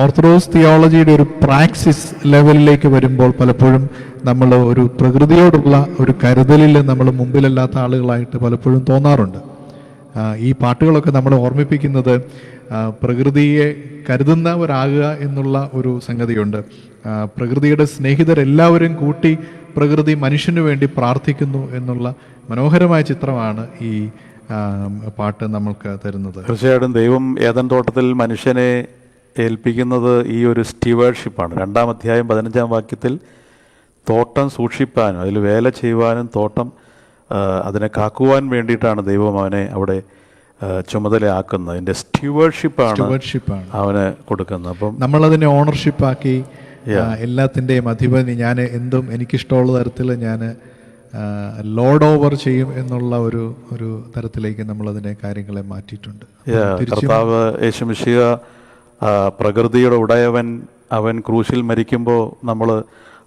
ഓർത്തഡോക്സ് തിയോളജിയുടെ ഒരു പ്രാക്സിസ് ലെവലിലേക്ക് വരുമ്പോൾ പലപ്പോഴും നമ്മൾ ഒരു പ്രകൃതിയോടുള്ള ഒരു കരുതലിൽ നമ്മൾ മുമ്പിലല്ലാത്ത ആളുകളായിട്ട് പലപ്പോഴും തോന്നാറുണ്ട്. ഈ പാട്ടുകളൊക്കെ നമ്മളെ ഓർമ്മിപ്പിക്കുന്നത് പ്രകൃതിയെ കരുതുന്നവരാകുക എന്നുള്ള ഒരു സംഗതിയുണ്ട്. പ്രകൃതിയുടെ സ്നേഹിതരെല്ലാവരും കൂട്ടി പ്രകൃതി മനുഷ്യന് വേണ്ടി പ്രാർത്ഥിക്കുന്നു എന്നുള്ള മനോഹരമായ ചിത്രമാണ് ഈ പാട്ട് നമ്മൾക്ക് തരുന്നത്. തീർച്ചയായിട്ടും ദൈവം ഏദൻ തോട്ടത്തിൽ മനുഷ്യനെ ഏൽപ്പിക്കുന്നത് ഈ ഒരു സ്റ്റീവേർഷിപ്പാണ്. 2-ാം അധ്യായം 15-ാം വാക്യത്തിൽ തോട്ടം സൂക്ഷിപ്പാനും അതിൽ വേല ചെയ്യുവാനും തോട്ടം അതിനെ കാക്കുവാൻ വേണ്ടിയിട്ടാണ് ദൈവം അവനെ അവിടെ ചുമതലയാക്കുന്നത്. അതിൻ്റെ സ്റ്റീവേർഷിപ്പാണ് അവന് കൊടുക്കുന്നത്. അപ്പം നമ്മളതിനെ ഓണർഷിപ്പാക്കി എല്ലാത്തിൻ്റെയും അധിപതി ഞാൻ എന്തും എനിക്കിഷ്ടമുള്ള തരത്തിൽ ഞാൻ ലോഡ് ഓവർ ചെയ്യും എന്നുള്ള ഒരു തരത്തിലേക്ക് നമ്മളതിനെ കാര്യങ്ങളെ മാറ്റിയിട്ടുണ്ട്. കർത്താവ് യേശു മിശിഹ പ്രകൃതിയുടെ ഉടയവൻ, അവൻ ക്രൂശിൽ മരിക്കുമ്പോൾ നമ്മൾ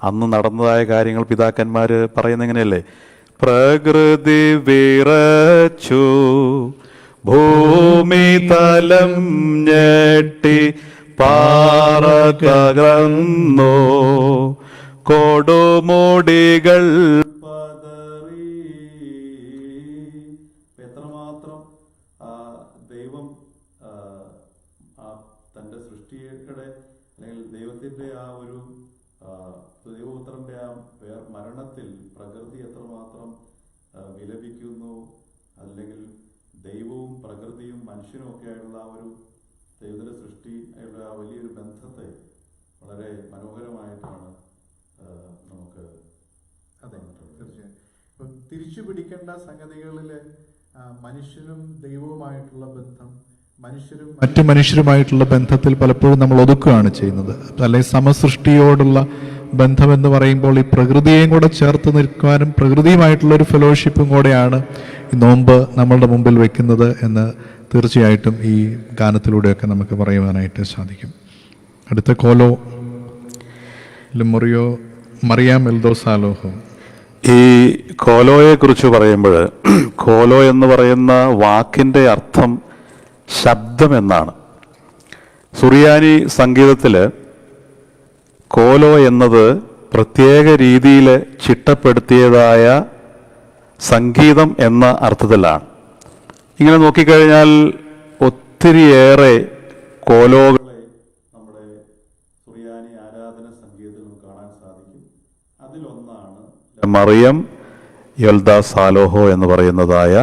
അന്ന് നടന്നതായ കാര്യങ്ങൾ പിതാക്കന്മാർ പറയുന്ന എങ്ങനെയല്ലേ? പ്രകൃതി വിറച്ചു, ഭൂമി തലം ഞെട്ടി, പാറ തകർന്നു, കൊടുമുടികൾ പതറി. എത്രമാത്രം ദൈവം തൻ്റെ സൃഷ്ടിയുടെ അല്ലെങ്കിൽ ദൈവത്തിൻ്റെ ആ ഒരു ദൈവപുത്രന്റെ ആ മരണത്തിൽ പ്രകൃതി എത്രമാത്രം വിലപിക്കുന്നു, അല്ലെങ്കിൽ ദൈവവും പ്രകൃതിയും മനുഷ്യനും ഒക്കെ ആയിട്ടുള്ള ആ ഒരു ദൈവത്തിന്റെ സൃഷ്ടി ആയിട്ടുള്ള ആ വലിയൊരു ബന്ധത്തെ വളരെ മനോഹരമായിട്ടാണ് നമുക്ക്. അതെ, തീർച്ചയായും. ഇപ്പം തിരിച്ചു പിടിക്കേണ്ട സംഗതികളിൽ മനുഷ്യനും ദൈവവുമായിട്ടുള്ള ബന്ധം, മനുഷ്യരും മറ്റു മനുഷ്യരുമായിട്ടുള്ള ബന്ധത്തിൽ പലപ്പോഴും നമ്മൾ ഒതുക്കുകയാണ് ചെയ്യുന്നത്. അല്ലെങ്കിൽ സമസൃഷ്ടിയോടുള്ള ബന്ധം എന്ന് പറയുമ്പോൾ ഈ പ്രകൃതിയെയും കൂടെ ചേർത്ത് നിൽക്കുവാനും പ്രകൃതിയുമായിട്ടുള്ള ഒരു ഫെലോഷിപ്പും കൂടെയാണ് ഈ നോമ്പ് നമ്മളുടെ മുമ്പിൽ വെക്കുന്നത് എന്ന് തീർച്ചയായിട്ടും ഈ ഗാനത്തിലൂടെയൊക്കെ നമുക്ക് പറയുവാനായിട്ട് സാധിക്കും. അടുത്ത കോലോ ലിമുറിയോ മറിയാം എൽദോസാലോഹോ. ഈ കോലോയെ കുറിച്ച് പറയുമ്പോൾ കോലോ എന്ന് പറയുന്ന വാക്കിൻ്റെ അർത്ഥം ശബ്ദം എന്നാണ്. സുറിയാനി സംഗീതത്തിൽ കോലോ എന്നത് പ്രത്യേക രീതിയിൽ ചിട്ടപ്പെടുത്തിയതായ സംഗീതം എന്ന അർത്ഥത്തിലാണ്. ഇങ്ങനെ നോക്കിക്കഴിഞ്ഞാൽ ഒത്തിരിയേറെ കോലോകളെ നമ്മുടെ സുറിയാനി ആരാധന സംഗീതത്തിൽ നമുക്ക് കാണാൻ സാധിക്കും. അതിലൊന്നാണ് മറിയം യൽദാസാലോഹോ എന്ന് പറയുന്നതായ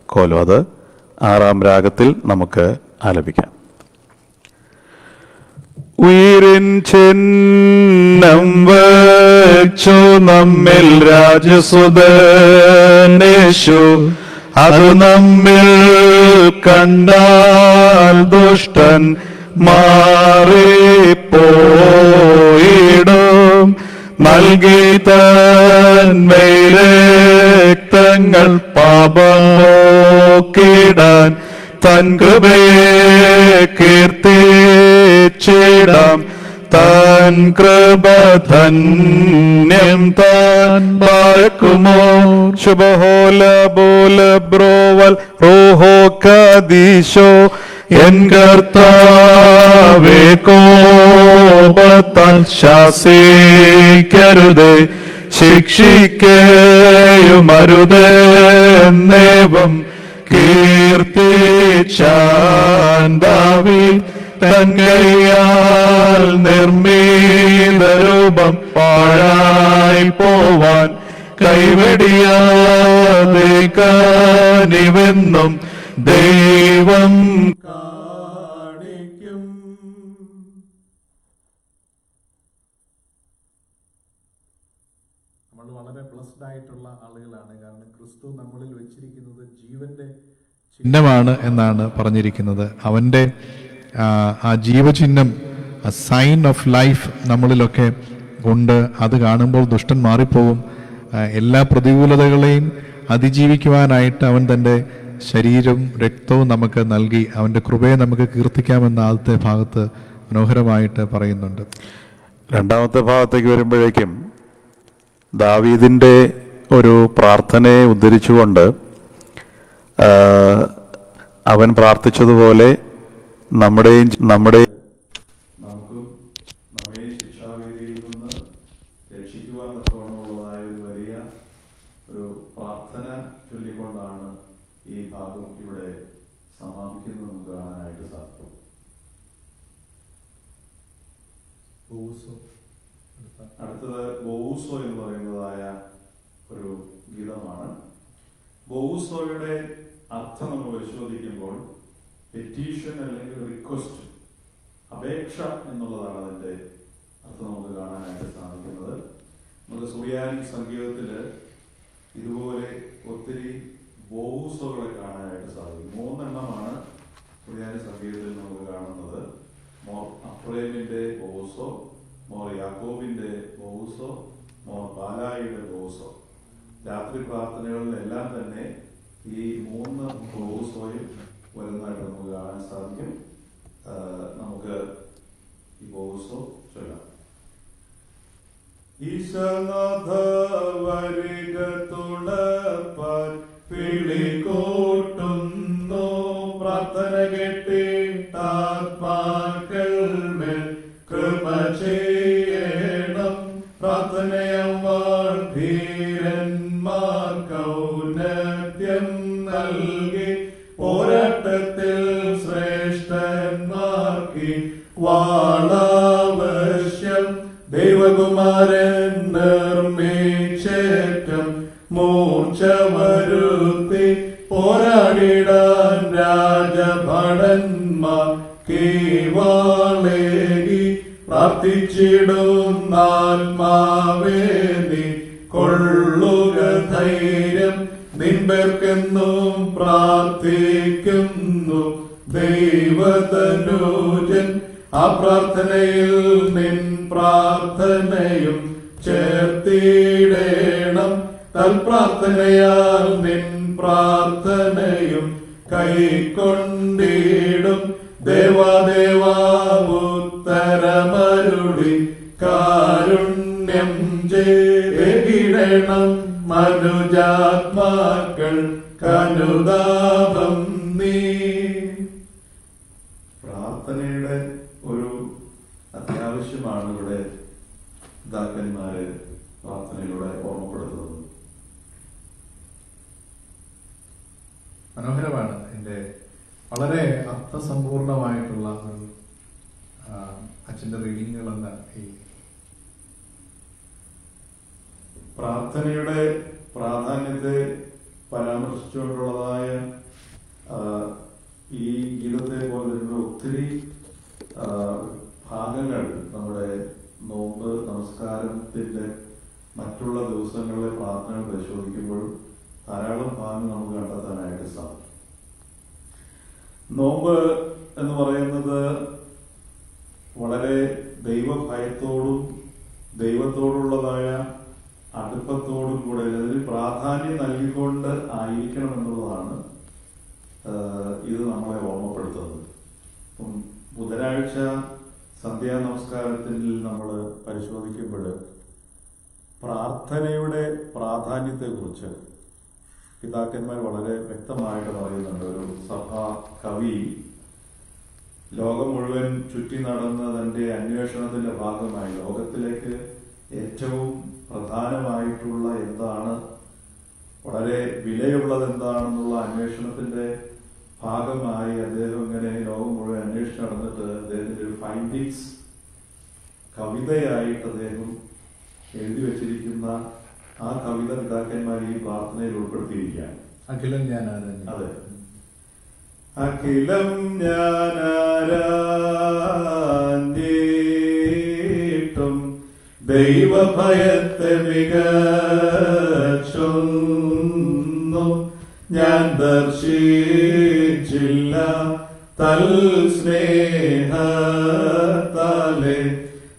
കോലോ. അത് 6-ാം രാഗത്തിൽ നമുക്ക് ആലപിക്കാം. ഉയരിൻ ചിഹ്നം വച്ചു നമ്മിൽ രാജസുതനേശു, അത് നമ്മിൽ കണ്ടാൽ ദുഷ്ടൻ മാറിപ്പോയിടും. നൽകി തന്മേരക്തങ്ങൾ പാപമോക്കിടാൻ തൻ കൃപയെ കീർത്തിച്ചിടാം. തൻ കൃപ ധന്യം താൻ പാർക്കുമോ. ശുഭഹോല ബോല ബ്രോവൽ റോഹോ കദീശോ. എൻ കർത്താവേ കോപത്താൽ ശാസിക്കരുതേ, ശിക്ഷിക്കയുമരുതേന്നേവം കീർത്തിച്ചാൻ ദാവീദ് തൻ കൈയാൽ നിർമ്മീതരൂപം പാഴായി പോവാൻ കൈവെടിയാതെ കനിവെന്നും ദൈവം കാണിക്കും. ബ്ലസ്ഡ് ആയിട്ടുള്ള ആളുകളാണ്. കാരണം ക്രിസ്തു നമ്മളിൽ വെച്ചിരിക്കുന്നത് ജീവന്റെ ചിഹ്നമാണ് എന്നാണ് പറഞ്ഞിരിക്കുന്നത്. അവൻ്റെ ആ ജീവചിഹ്നം, ആ സൈൻ ഓഫ് ലൈഫ് നമ്മളിലൊക്കെ ഉണ്ട്. അത് കാണുമ്പോൾ ദുഷ്ടൻ മാറിപ്പോകും. എല്ലാ പ്രതികൂലതകളെയും അതിജീവിക്കുവാനായിട്ട് അവൻ തൻ്റെ ശരീരവും രക്തവും നമുക്ക് നൽകി അവൻ്റെ കൃപയെ നമുക്ക് കീർത്തിക്കാമെന്ന ആദ്യത്തെ ഭാഗത്ത് മനോഹരമായിട്ട് പറയുന്നുണ്ട്. രണ്ടാമത്തെ ഭാഗത്തേക്ക് വരുമ്പോഴേക്കും ദാവീദിൻ്റെ ഒരു പ്രാർത്ഥനയെ ഉദ്ധരിച്ചുകൊണ്ട് അവൻ പ്രാർത്ഥിച്ചതുപോലെ നമ്മുടെയും നമുക്കും നമ്മെ ശിക്ഷാവേദിയിൽ നിന്ന് രക്ഷിക്കുവാൻ തക്കവണ്ണമുള്ളതായ ഒരു വലിയ ഒരു പ്രാർത്ഥന ചൊല്ലിക്കൊണ്ടാണ് ഈ ഭാഗം ഇവിടെ സമാപിക്കുന്നത് നമുക്ക് കാണാനായിട്ട് സാധിക്കും. അടുത്തത് ബോവുസോ എന്ന് പറയുന്നതായ ഒരു ഗീതമാണ്. ബോവുസോയുടെ അർത്ഥം നമ്മൾ പരിശോധിക്കുമ്പോൾ പെറ്റീഷൻ അല്ലെങ്കിൽ റിക്വസ്റ്റ്, അപേക്ഷ എന്നുള്ളതാണ് അതിന്റെ അർത്ഥം നമുക്ക് കാണാനായിട്ട് സാധിക്കുന്നത്. നമുക്ക് സുറിയാനി സംഗീതത്തില് ഇതുപോലെ ഒത്തിരി ബോവുസോകളെ കാണാനായിട്ട് സാധിക്കും. 3 എണ്ണമാണ് സുറിയാനി സംഗീതത്തിൽ നമുക്ക് കാണുന്നത്. മോർ അഫ്രേമിന്റെ ബോവുസോ, മോർ യാക്കോബിന്റെ ബോവുസോ, മോർ പാലായിയുടെ ബോവുസോ. രാത്രി പ്രാർത്ഥനകളിലെല്ലാം തന്നെ ഈ 3 ബോവുസോയും വരുന്നതായിട്ട് നമുക്ക് കാണാൻ സാധിക്കും. നമുക്ക് ഈ ബോവുസോ ചൊല്ലാം. ഈശനാഥ വരിക തുണപ്പാൻ വിളികൂട്ടുന്നു, പ്രാർത്ഥന കേട്ടിട്ടാത്മാക്കൾ മേൽ കൃപ ചെയ്യണം. പ്രാർത്ഥനയവാൾ ധീരന്മാർക്ക് ഔന്നത്യം നൽകി, പോരാട്ടത്തിൽ ശ്രേഷ്ഠന്മാർക്ക് വാളാവശ്യം. ദൈവകുമാരൻ നിർമ്മിച്ചേറ്റം മൂർച്ച വരുത്തി, പോരാടിടാൻ രാജഭടന്മാർ കീവാളേകി. പ്രാർത്ഥിച്ചിടുന്നാത്മാവേദി കൊള്ളുക ധൈര്യം, നിൻപേർക്കെന്നും പ്രാർത്ഥിക്കുന്നു ദൈവതനൂജൻ. ആ പ്രാർത്ഥനയിൽ നിൻ പ്രാർത്ഥനയും ചേർത്തിടേണം, തൽപ്രാർത്ഥനയാൽ നിൻ പ്രാർത്ഥനയും കൈക്കൊണ്ടിടും. ദേവാദേവാവുത്തരമരുളി കാരുണ്യം ചെയ്തിടണം, മനുജാത്മാക്കൾ കനുതാപം നീ. പ്രാർത്ഥനയുടെ ഒരു അത്യാവശ്യമാണ് ഇവിടെ പിതാക്കന്മാര് പ്രാർത്ഥനയിലൂടെ ഓർമ്മപ്പെടുത്തുന്നത്. മനോഹരമാണ്. എൻ്റെ വളരെ അർത്ഥസമ്പൂർണമായിട്ടുള്ള ഒരു അച്ഛൻ്റെ റീഡിങ്ങുകളെന്ന ഈ പ്രാർത്ഥനയുടെ പ്രാധാന്യത്തെ പരാമർശിച്ചുകൊണ്ടുള്ളതായ ഈ ഗീതത്തെ പോലുള്ള ഒത്തിരി ഭാഗങ്ങൾ നമ്മുടെ നോമ്പ് നമസ്കാരത്തിന്റെ മറ്റുള്ള ദിവസങ്ങളിലെ പ്രാർത്ഥനകൾ പരിശോധിക്കുമ്പോൾ ധാരാളം ഭാഗങ്ങൾ നമുക്ക് കണ്ടെത്താനായിട്ട് സാധിക്കും. നോമ്പ് എന്ന് പറയുന്നത് വളരെ ദൈവഭയത്തോടും ദൈവത്തോടുള്ളതായ അടുപ്പത്തോടും കൂടെ അതിൽ പ്രാധാന്യം നൽകിക്കൊണ്ട് ആയിരിക്കണം എന്നുള്ളതാണ് ഇത് നമ്മളെ ഓർമ്മപ്പെടുത്തുന്നത്. ബുധനാഴ്ച സന്ധ്യാ നമസ്കാരത്തിൽ നമ്മൾ പരിശോധിക്കുമ്പോൾ പ്രാർത്ഥനയുടെ പ്രാധാന്യത്തെക്കുറിച്ച് പിതാക്കന്മാർ വളരെ വ്യക്തമായിട്ട് പറയുന്നുണ്ട്. ഒരു സഭാ കവി ലോകം മുഴുവൻ ചുറ്റി നടന്ന തന്റെ അന്വേഷണത്തിന്റെ ഭാഗമായി ലോകത്തിലേക്ക് ഏറ്റവും പ്രധാനമായിട്ടുള്ള എന്താണ്, വളരെ വിലയുള്ളത് എന്താണെന്നുള്ള അന്വേഷണത്തിന്റെ ഭാഗമായി അദ്ദേഹം ഇങ്ങനെ ലോകം മുഴുവൻ അന്വേഷിച്ച് നടന്നിട്ട് അദ്ദേഹത്തിന്റെ ഒരു ഫൈൻഡിങ്സ് കവിതയായിട്ട് അദ്ദേഹം എഴുതി വച്ചിരിക്കുന്ന ആ കവിത പിതാക്കന്മാർ ഈ പ്രാർത്ഥനയിൽ ഉൾപ്പെടുത്തിയിരിക്കുകയാണ്. അഖിലം ഞാനാണ്. അതെ, അഖിലം ഞാനാരാഞ്ഞിട്ടും ദൈവഭയത്തെ മികച്ച ഞാൻ ദർശിച്ചില്ല തൽ സ്നേഹത്താലെ.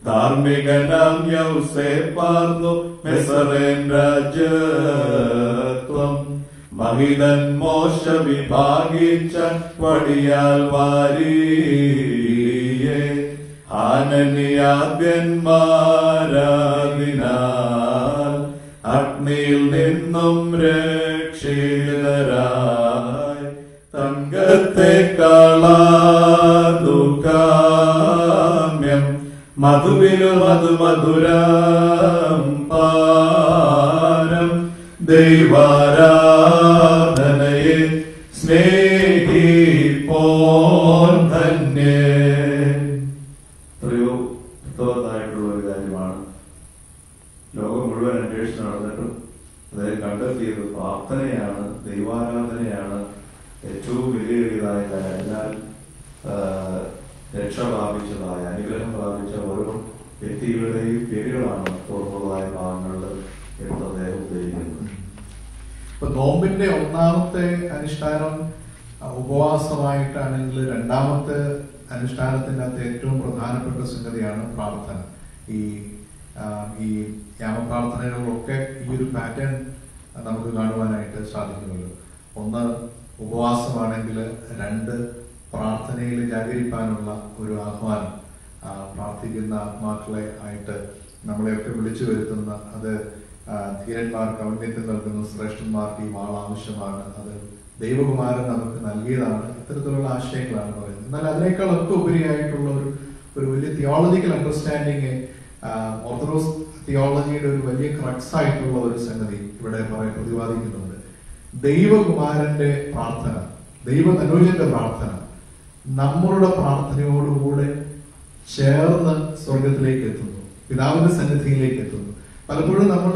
ധാർമ്മികനാം യൗസേപ്പാർന്നു മെസറേൻ രാജത്വം. മഹിതൻ മോശ വിഭാഗിച്ച വടിയാൽ വാരിയെ. ഹാനനിയാദ്യന്മാരാതിനാൽ അഗ്നിയിൽ നിന്നും രക്ഷിതരായി. തങ്കത്തെക്കാളാതു കാമ്യം മധുവിനു മധുരം പാരം. ദൈവാരാധനയെ സ്നേഹിപ്പോൻ ധന്യേ. എത്രയോ ഉത്തമത്തായിട്ടുള്ള ഒരു കാര്യമാണ്. ലോകം മുഴുവൻ അന്വേഷണം നടന്നിട്ടും അതായത് കണ്ടെത്തിയത് പ്രാർത്ഥനയാണ്, ദൈവാരാധനയാണ് ഏറ്റവും വിലയേറിയതായ കാര്യം. അതിനാൽ രക്ഷ പ്രാപിച്ചതായ, അനുഗ്രഹം പ്രാപിച്ച ഓരോ വ്യക്തികളുടെയും പേരുകളാണ് തുറന്നുള്ളതായ ഭാഗങ്ങളിൽ എടുത്ത് അദ്ദേഹം ഉപയോഗിക്കുന്നത്. ഇപ്പൊ നോമ്പിന്റെ ഒന്നാമത്തെ അനുഷ്ഠാനം ഉപവാസമായിട്ടാണെങ്കിൽ രണ്ടാമത്തെ അനുഷ്ഠാനത്തിന്റെ അകത്ത് ഏറ്റവും പ്രധാനപ്പെട്ട സംഗതിയാണ് പ്രാർത്ഥന. ഈ യാമപ്രാർത്ഥനകളിലൊക്കെ ഈ ഒരു പാറ്റേൺ നമുക്ക് കാണുവാനായിട്ട് സാധിക്കുമല്ലോ. ഒന്ന് ഉപവാസമാണെങ്കിൽ, രണ്ട് പ്രാർത്ഥനയിൽ ജാഗരിപ്പാനുള്ള ഒരു ആഹ്വാനം. പ്രാർത്ഥിക്കുന്ന ആത്മാക്കളെ ആയിട്ട് നമ്മളെയൊക്കെ വിളിച്ചു വരുത്തുന്ന, അത് ധീരന്മാർക്ക് ഔന്നത്യം നൽകുന്ന ശ്രേഷ്ഠന്മാർക്ക് ഈ വാൾ ആവശ്യമാണ്, അത് ദൈവകുമാരൻ നമുക്ക് നൽകിയതാണ്. ഇത്തരത്തിലുള്ള ആശയങ്ങളാണ് പറയുന്നത്. എന്നാൽ അതിനേക്കാളൊക്കെ ഉപരിയായിട്ടുള്ള ഒരു വലിയ തിയോളജിക്കൽ അണ്ടർസ്റ്റാൻഡിങ്, ഓർത്തഡോക്സ് തിയോളജിയുടെ ഒരു വലിയ ക്രക്സ് ആയിട്ടുള്ള ഒരു സംഗതി ഇവിടെ പ്രതിപാദിക്കുന്നുണ്ട്. ദൈവകുമാരന്റെ പ്രാർത്ഥന, ദൈവതനുജന്റെ പ്രാർത്ഥന നമ്മളുടെ പ്രാർത്ഥനയോടുകൂടെ ചേർന്ന് സ്വർഗത്തിലേക്ക് എത്തുന്നു, പിതാവിന്റെ സന്നിധിയിലേക്ക് എത്തുന്നു. പലപ്പോഴും നമ്മൾ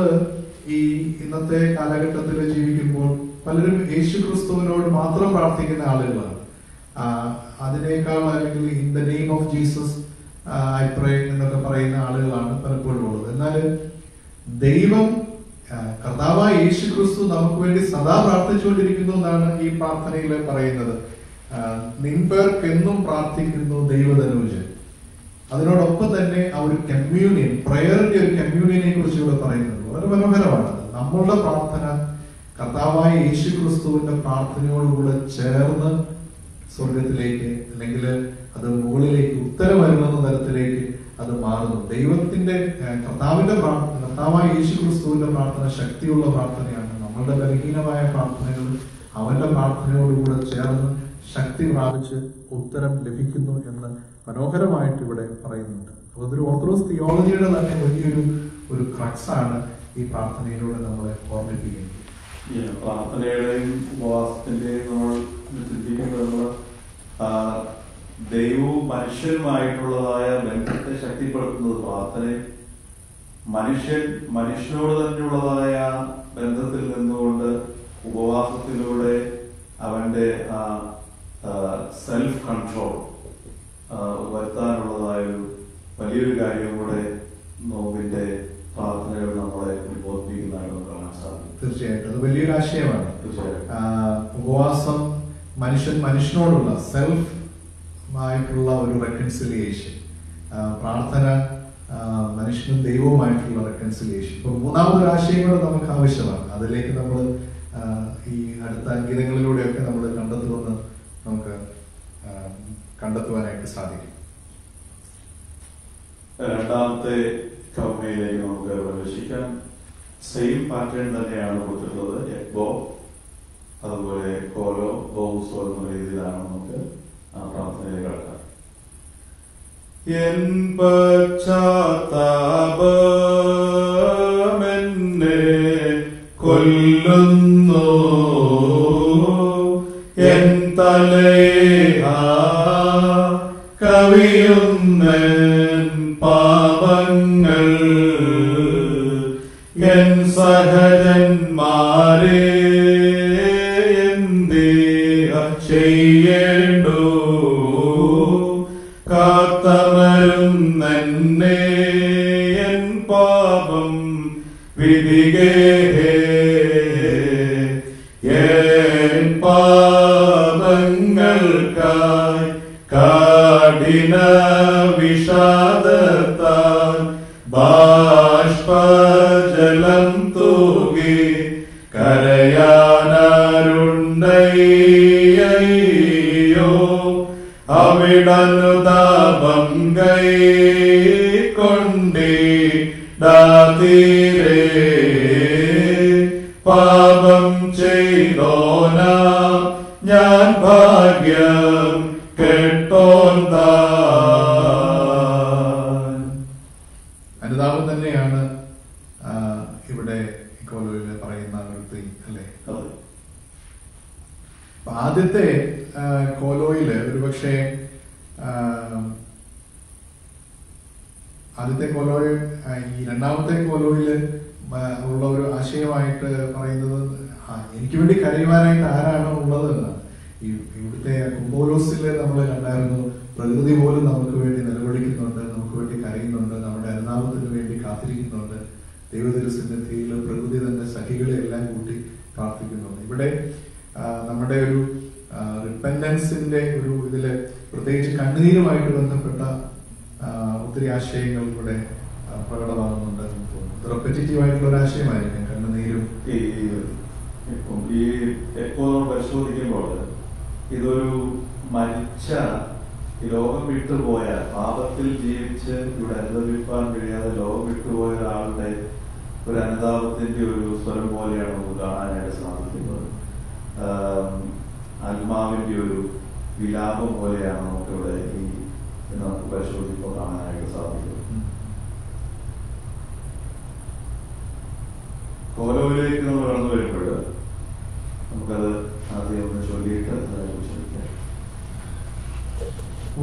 ഈ ഇന്നത്തെ കാലഘട്ടത്തിൽ ജീവിക്കുമ്പോൾ പലരും യേശു ക്രിസ്തുവിനോട് മാത്രം പ്രാർത്ഥിക്കുന്ന ആളുകളാണ്. അതിനേക്കാൾ അല്ലെങ്കിൽ in the name of Jesus I പ്രേ എന്നൊക്കെ പറയുന്ന ആളുകളാണ് പലപ്പോഴും ഉള്ളത്. എന്നാൽ ദൈവം, കർത്താവായ യേശു ക്രിസ്തു നമുക്ക് വേണ്ടി സദാ പ്രാർത്ഥിച്ചുകൊണ്ടിരിക്കുന്നു എന്നാണ് ഈ പ്രാർത്ഥനയിൽ പറയുന്നത്. നിൻപേർക്കെന്നും പ്രാർത്ഥിക്കുന്നു ദൈവതനുജൻ. അതിനോടൊപ്പം തന്നെ ആ ഒരു കമ്മ്യൂണിയൻ, പ്രയറിന്റെ ഒരു കമ്മ്യൂണിയനെ കുറിച്ച് ഇവിടെ പറയുന്നത് വളരെ മനോഹരമാണ്. നമ്മളുടെ പ്രാർത്ഥന കർത്താവായ യേശു ക്രിസ്തുവിന്റെ പ്രാർത്ഥനയോടുകൂടെ ചേർന്ന് സ്വർഗത്തിലേക്ക്, അല്ലെങ്കിൽ അത് മുകളിലേക്ക് ഉത്തരം വരുന്ന തരത്തിലേക്ക് അത് മാറുന്നു. ദൈവത്തിന്റെ കർത്താവായ യേശു ക്രിസ്തുവിന്റെ പ്രാർത്ഥന ശക്തിയുള്ള പ്രാർത്ഥനയാണ്. നമ്മളുടെ ബലഹീനമായ പ്രാർത്ഥനകൾ അവന്റെ പ്രാർത്ഥനയോടുകൂടെ ചേർന്ന് ശക്തി പ്രാപിച്ച് ഉത്തരം ലഭിക്കുന്നു എന്ന് മനോഹരമായിട്ട് ഇവിടെ പറയുന്നുണ്ട്. അപ്പൊ അതൊരു ഓർത്തഡോക്സ് തിയോളജിയുടെ തന്നെ വലിയൊരു ക്രക്സ് ആണ് ഈ പ്രാർത്ഥനയിലൂടെ നമ്മളെ ഓർമ്മിപ്പിക്കുന്നത്. പ്രാർത്ഥനയുടെയും ഉപവാസത്തിന്റെയും നമ്മൾ ചിന്തിക്കുന്നത് ദൈവവും മനുഷ്യനുമായിട്ടുള്ളതായ ബന്ധത്തെ ശക്തിപ്പെടുത്തുന്നത് പ്രാർത്ഥനയും, മനുഷ്യനോട് തന്നെയുള്ളതായ ബന്ധത്തിൽ നിന്നുകൊണ്ട് ഉപവാസത്തിലൂടെ അവന്റെ സെൽഫ് കൺട്രോൾ വരുത്താനുള്ളതായൊരു വലിയൊരു കാര്യം കൂടെ നോമ്പിന്റെ പ്രാർത്ഥനകൾ നമ്മളെ ഉദ്ബോധിപ്പിക്കുന്നതായി നമുക്ക് കാണാൻ സാധിക്കും. തീർച്ചയായിട്ടും അത് വലിയൊരു ആശയമാണ്. ഉപവാസം മനുഷ്യനോടുള്ള സെൽഫ് ആയിട്ടുള്ള ഒരു റെക്കൺസിലിയേഷൻ, പ്രാർത്ഥന മനുഷ്യനും ദൈവവുമായിട്ടുള്ള റെക്കൺസിലിയേഷൻ. ഇപ്പൊ മൂന്നാമതൊരു ആശയം കൂടെ നമുക്ക് ആവശ്യമാണ്. അതിലേക്ക് നമ്മൾ ഈ അടുത്ത ഗീതങ്ങളിലൂടെയൊക്കെ നമ്മൾ നമുക്ക് കണ്ടെത്തുവാനായിട്ട് സാധിക്കും. രണ്ടാമത്തെ കർമ്മയിലേക്ക് നമുക്ക് പ്രവേശിക്കാം. സെയിം പാറ്റേൺ തന്നെയാണ് കൊടുത്തിട്ടുള്ളത്. എക്ബോ, അതുപോലെ കോലോ, ബോസോ എന്ന രീതിയിലാണ് നമുക്ക് ആ പ്രാർത്ഥനയിൽ കിടക്കാം. എൻ പശ്ചാത്താപമെന്നെ കൊല്ലുന്നു, എൻ തലയാ കവിയുന്നൻ പാപങ്ങൾ, എൻ സഹജന്മാരെ എന്തിഹ ചെയ്യേണ്ടു, കാത്തമരുന്നെന്നെ എൻ പാപം വിധികേ. കഠിന വിഷാദത്താൽ ബാഷ്പജലം തൂകി കരയാനാരുണ്ടയ്യോ അവിടനുതാപം കൈക്കൊണ്ടിടതീരേ പാപം ചെയ്തോന ഞാൻ ഭാഗ്യം കെട്ടോൻ താൻ. അനുതാപം തന്നെയാണ് ഇവിടെ കോലോയില് പറയുന്ന ഒരു തീം അല്ലേ? ആദ്യത്തെ കോലോയില് ഒരുപക്ഷെ ആദ്യത്തെ കോലോയിൽ ഈ രണ്ടാമത്തെ കോലോയില് ഉള്ള ഒരു ആശയമായിട്ട് പറയുന്നത് എനിക്ക് വേണ്ടി കരയുവാനായിട്ട് ആരാണ് ഉള്ളത് എന്നാണ്. ഇവിടുത്തെ കുമ്പോലോസില് നമ്മൾ കണ്ടായിരുന്നു, പ്രകൃതി പോലും നമുക്ക് വേണ്ടി നിലവിളിക്കുന്നുണ്ട്, നമുക്ക് വേണ്ടി കരയുന്നുണ്ട്, നമ്മുടെ അനുതാപത്തിന് വേണ്ടി കാത്തിരിക്കുന്നുണ്ട്. ദൈവതിരുസന്നിധിയിൽ പ്രകൃതി തന്നെ സഖികളെ എല്ലാം കൂട്ടി പ്രാർത്ഥിക്കുന്നുണ്ട്. ഇവിടെ നമ്മുടെ ഒരു റിപ്പൻഡൻസിന്റെ ഒരു ഇതില് പ്രത്യേകിച്ച് കണ്ണുനീരുമായിട്ട് ബന്ധപ്പെട്ട ഒത്തിരി ആശയങ്ങൾ ഇവിടെ പ്രകടമാകുന്നുണ്ട്. റെപ്പറ്റീറ്റീവ് ആയിട്ടുള്ള ഒരു ആശയമായിരിക്കും കണ്ണുനീരും. ഇപ്പം ഈ എപ്പോഴും പരിശോധിക്കുമ്പോൾ ഇതൊരു മരിച്ച ലോകം വിട്ടുപോയ, പാപത്തിൽ ജീവിച്ച് ഇവിടെ അനുഭവിക്കാൻ കഴിയാതെ ലോകം വിട്ടുപോയ ഒരാളുടെ ഒരു അനുതാപത്തിന്റെ ഒരു സ്വരം പോലെയാണ് നമുക്ക് കാണാനായിട്ട് സാധിക്കുന്നത്. ആത്മാവിന്റെ ഒരു വിലാപം പോലെയാണ് നമുക്കിവിടെ ഈ നമുക്ക് പരിശോധിക്കുമ്പോൾ കാണാനായിട്ട് സാധിക്കുന്നത്. കോലോയിലേക്ക് നമ്മൾ കടന്നു വരുമ്പോൾ നമുക്കത് ആദ്യം ഒന്ന് ചൊല്ലിയിട്ട്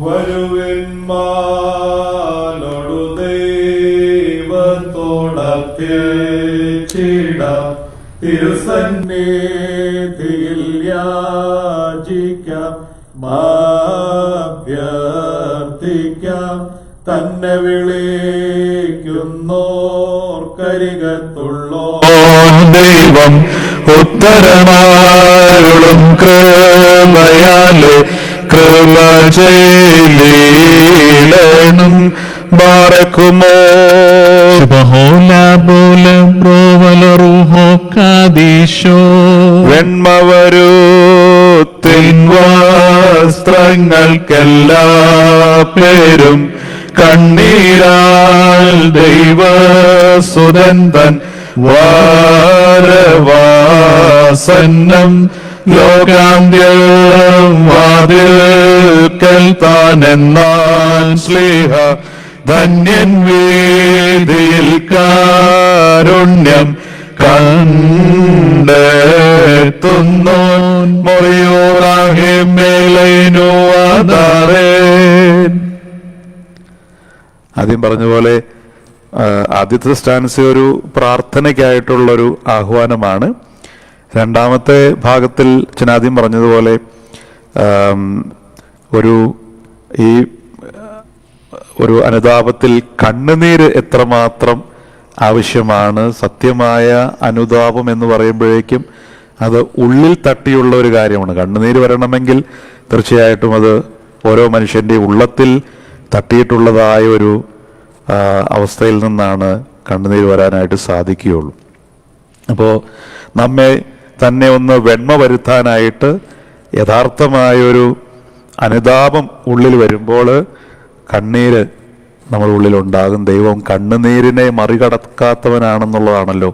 വരുവന്മാലോടു ദൈവത്തോടഭ്യർച്ചിടാം, തിരുസന്നിധിയിൽ യാചിക്കാം, അഭ്യർത്ഥിക്കാം. തന്നെ വിളിക്കുന്നോർക്കരികത്തുള്ളോ ദൈവം ഉത്തരമാരുളും കൃപയാലെ കൃപ ചെയ്യണം ബാറക്കുമോ വെണ്മവരൂ തിൻവസ്ത്രങ്ങൾക്കെല്ലാ പേരും കണ്ണീരാൽ ദൈവസുതന്തൻ വാരവാസന്നം ലോകാന്ത്യം വാതിൽക്കൽ താനെന്നാൻ സ്ലീഹ ധന്യൻ വീതിയിൽ കാരുണ്യം കണ്ടെത്തുന്നു മൊറിയോറാഹിമേലൈനു ആധാരേൻ. ആദ്യം പറഞ്ഞ പോലെ ആദ്യത്തെ സ്റ്റാൻസ് ഒരു പ്രാർത്ഥനയ്ക്കായിട്ടുള്ളൊരു ആഹ്വാനമാണ്. രണ്ടാമത്തെ ഭാഗത്തിൽ ചനാദ്യം പറഞ്ഞതുപോലെ ഒരു അനുതാപത്തിൽ കണ്ണുനീര് എത്രമാത്രം ആവശ്യമാണ്. സത്യമായ അനുതാപം എന്ന് പറയുമ്പോഴേക്കും അത് ഉള്ളിൽ തട്ടിയുള്ള ഒരു കാര്യമാണ്. കണ്ണുനീര് വരണമെങ്കിൽ തീർച്ചയായിട്ടും അത് ഓരോ മനുഷ്യൻ്റെ ഉള്ളത്തിൽ തട്ടിയിട്ടുള്ളതായ ഒരു അവസ്ഥയിൽ നിന്നാണ് കണ്ണുനീര് വരാനായിട്ട് സാധിക്കുകയുള്ളൂ. അപ്പോൾ നമ്മെ തന്നെ ഒന്ന് വെണ്മ വരുത്താനായിട്ട് യഥാർത്ഥമായൊരു അനുതാപം ഉള്ളിൽ വരുമ്പോൾ കണ്ണീര് നമ്മുടെ ഉള്ളിലുണ്ടാകും. ദൈവം കണ്ണുനീരിനെ മറികടക്കാത്തവനാണെന്നുള്ളതാണല്ലോ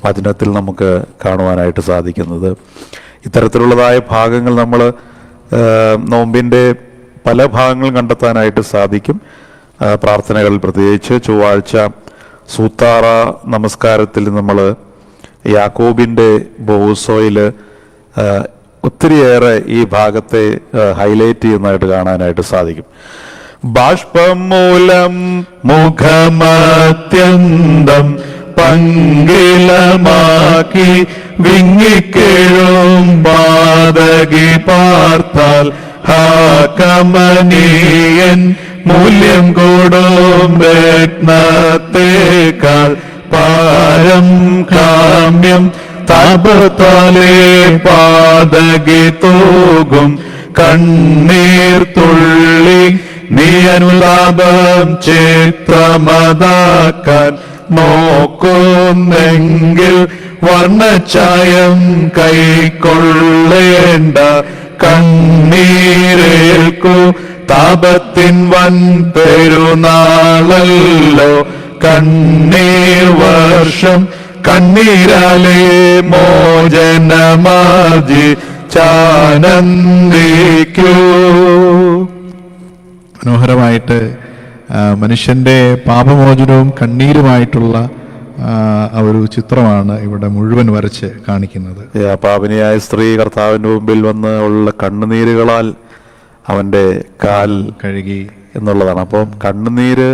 വചനത്തിൽ നമുക്ക് കാണുവാനായിട്ട് സാധിക്കുന്നത്. ഇത്തരത്തിലുള്ളതായ ഭാഗങ്ങൾ നമ്മൾ നോമ്പിൻ്റെ പല ഭാഗങ്ങളും കണ്ടെത്താനായിട്ട് സാധിക്കും. പ്രാർത്ഥനകളിൽ പ്രത്യേകിച്ച് ചൊവ്വാഴ്ച സൂത്താറ നമസ്കാരത്തിൽ നമ്മൾ യാക്കോബിൻ്റെ ബോസോയിൽ ഒത്തിരിയേറെ ഈ ഭാഗത്തെ ഹൈലൈറ്റ് ചെയ്യുന്നതായിട്ട് കാണാനായിട്ട് സാധിക്കും. ബാഷ്പം മൂലം മുഖമത്യന്തം പങ്കിലമാക്കി വിങ്ങിക്കേഴും ബാധകി പാർത്താൽ കമനീയൻ മൂല്യം കൂടും രത്നത്തേക്കാൾ പാരം കാമ്യം താപത്താലേ പാതകി തൂകും കണ്ണീർ തുള്ളി നീ അനുതാപം ചിത്രമതാക്കാൻ നോക്കുന്നെങ്കിൽ വർണ്ണച്ചായം കൈക്കൊള്ളേണ്ട കണ്ണീരേൽക്കൂ താപത്തിൻ വൻ പെരുന്നാളല്ലോ കണ്ണീർ വർഷം കണ്ണീരാലേ മോചനമാർജി ചാനന്ദിക്കൂ. മനോഹരമായിട്ട് മനുഷ്യന്റെ പാപമോചനവും കണ്ണീരുമായിട്ടുള്ള ആ ഒരു ചിത്രമാണ് ഇവിടെ മുഴുവൻ വരച്ച് കാണിക്കുന്നത്. പാപിനിയായ സ്ത്രീ കർത്താവിന്റെ മുമ്പിൽ വന്ന് ഉള്ള കണ്ണുനീരുകളാൽ അവന്റെ കാൽ കഴുകി എന്നുള്ളതാണ്. അപ്പം കണ്ണുനീര്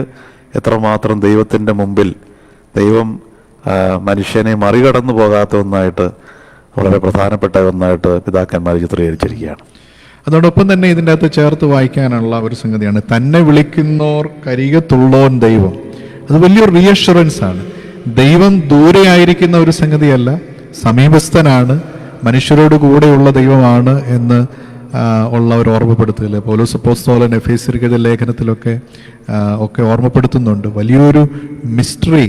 എത്രമാത്രം ദൈവത്തിന്റെ മുമ്പിൽ ദൈവം മനുഷ്യനെ മറികടന്നു പോകാത്ത ഒന്നായിട്ട്, വളരെ പ്രധാനപ്പെട്ട ഒന്നായിട്ട് പിതാക്കന്മാർ ചിത്രീകരിച്ചിരിക്കുകയാണ്. അതോടൊപ്പം തന്നെ ഇതിൻ്റെ അകത്ത് ചേർത്ത് വായിക്കാനുള്ള ഒരു സംഗതിയാണ് തന്നെ വിളിക്കുന്നോർ കരികത്തുള്ളോൻ ദൈവം. അത് വലിയൊരു റീഅഷുറൻസ് ആണ്. ദൈവം ദൂരെ ആയിരിക്കുന്ന ഒരു സംഗതിയല്ല, സമീപസ്ഥനാണ്, മനുഷ്യരോട് കൂടെയുള്ള ദൈവമാണ് എന്ന് ഉള്ള ഒരു ഓർമ്മപ്പെടുത്തൽ പൗലോസ് അപ്പോസ്തലൻ എഫേസ്യർക്കെഴുതിയ ലേഖനത്തിലൊക്കെ ഒക്കെ ഓർമ്മപ്പെടുത്തുന്നുണ്ട്. വലിയൊരു മിസ്റ്ററി,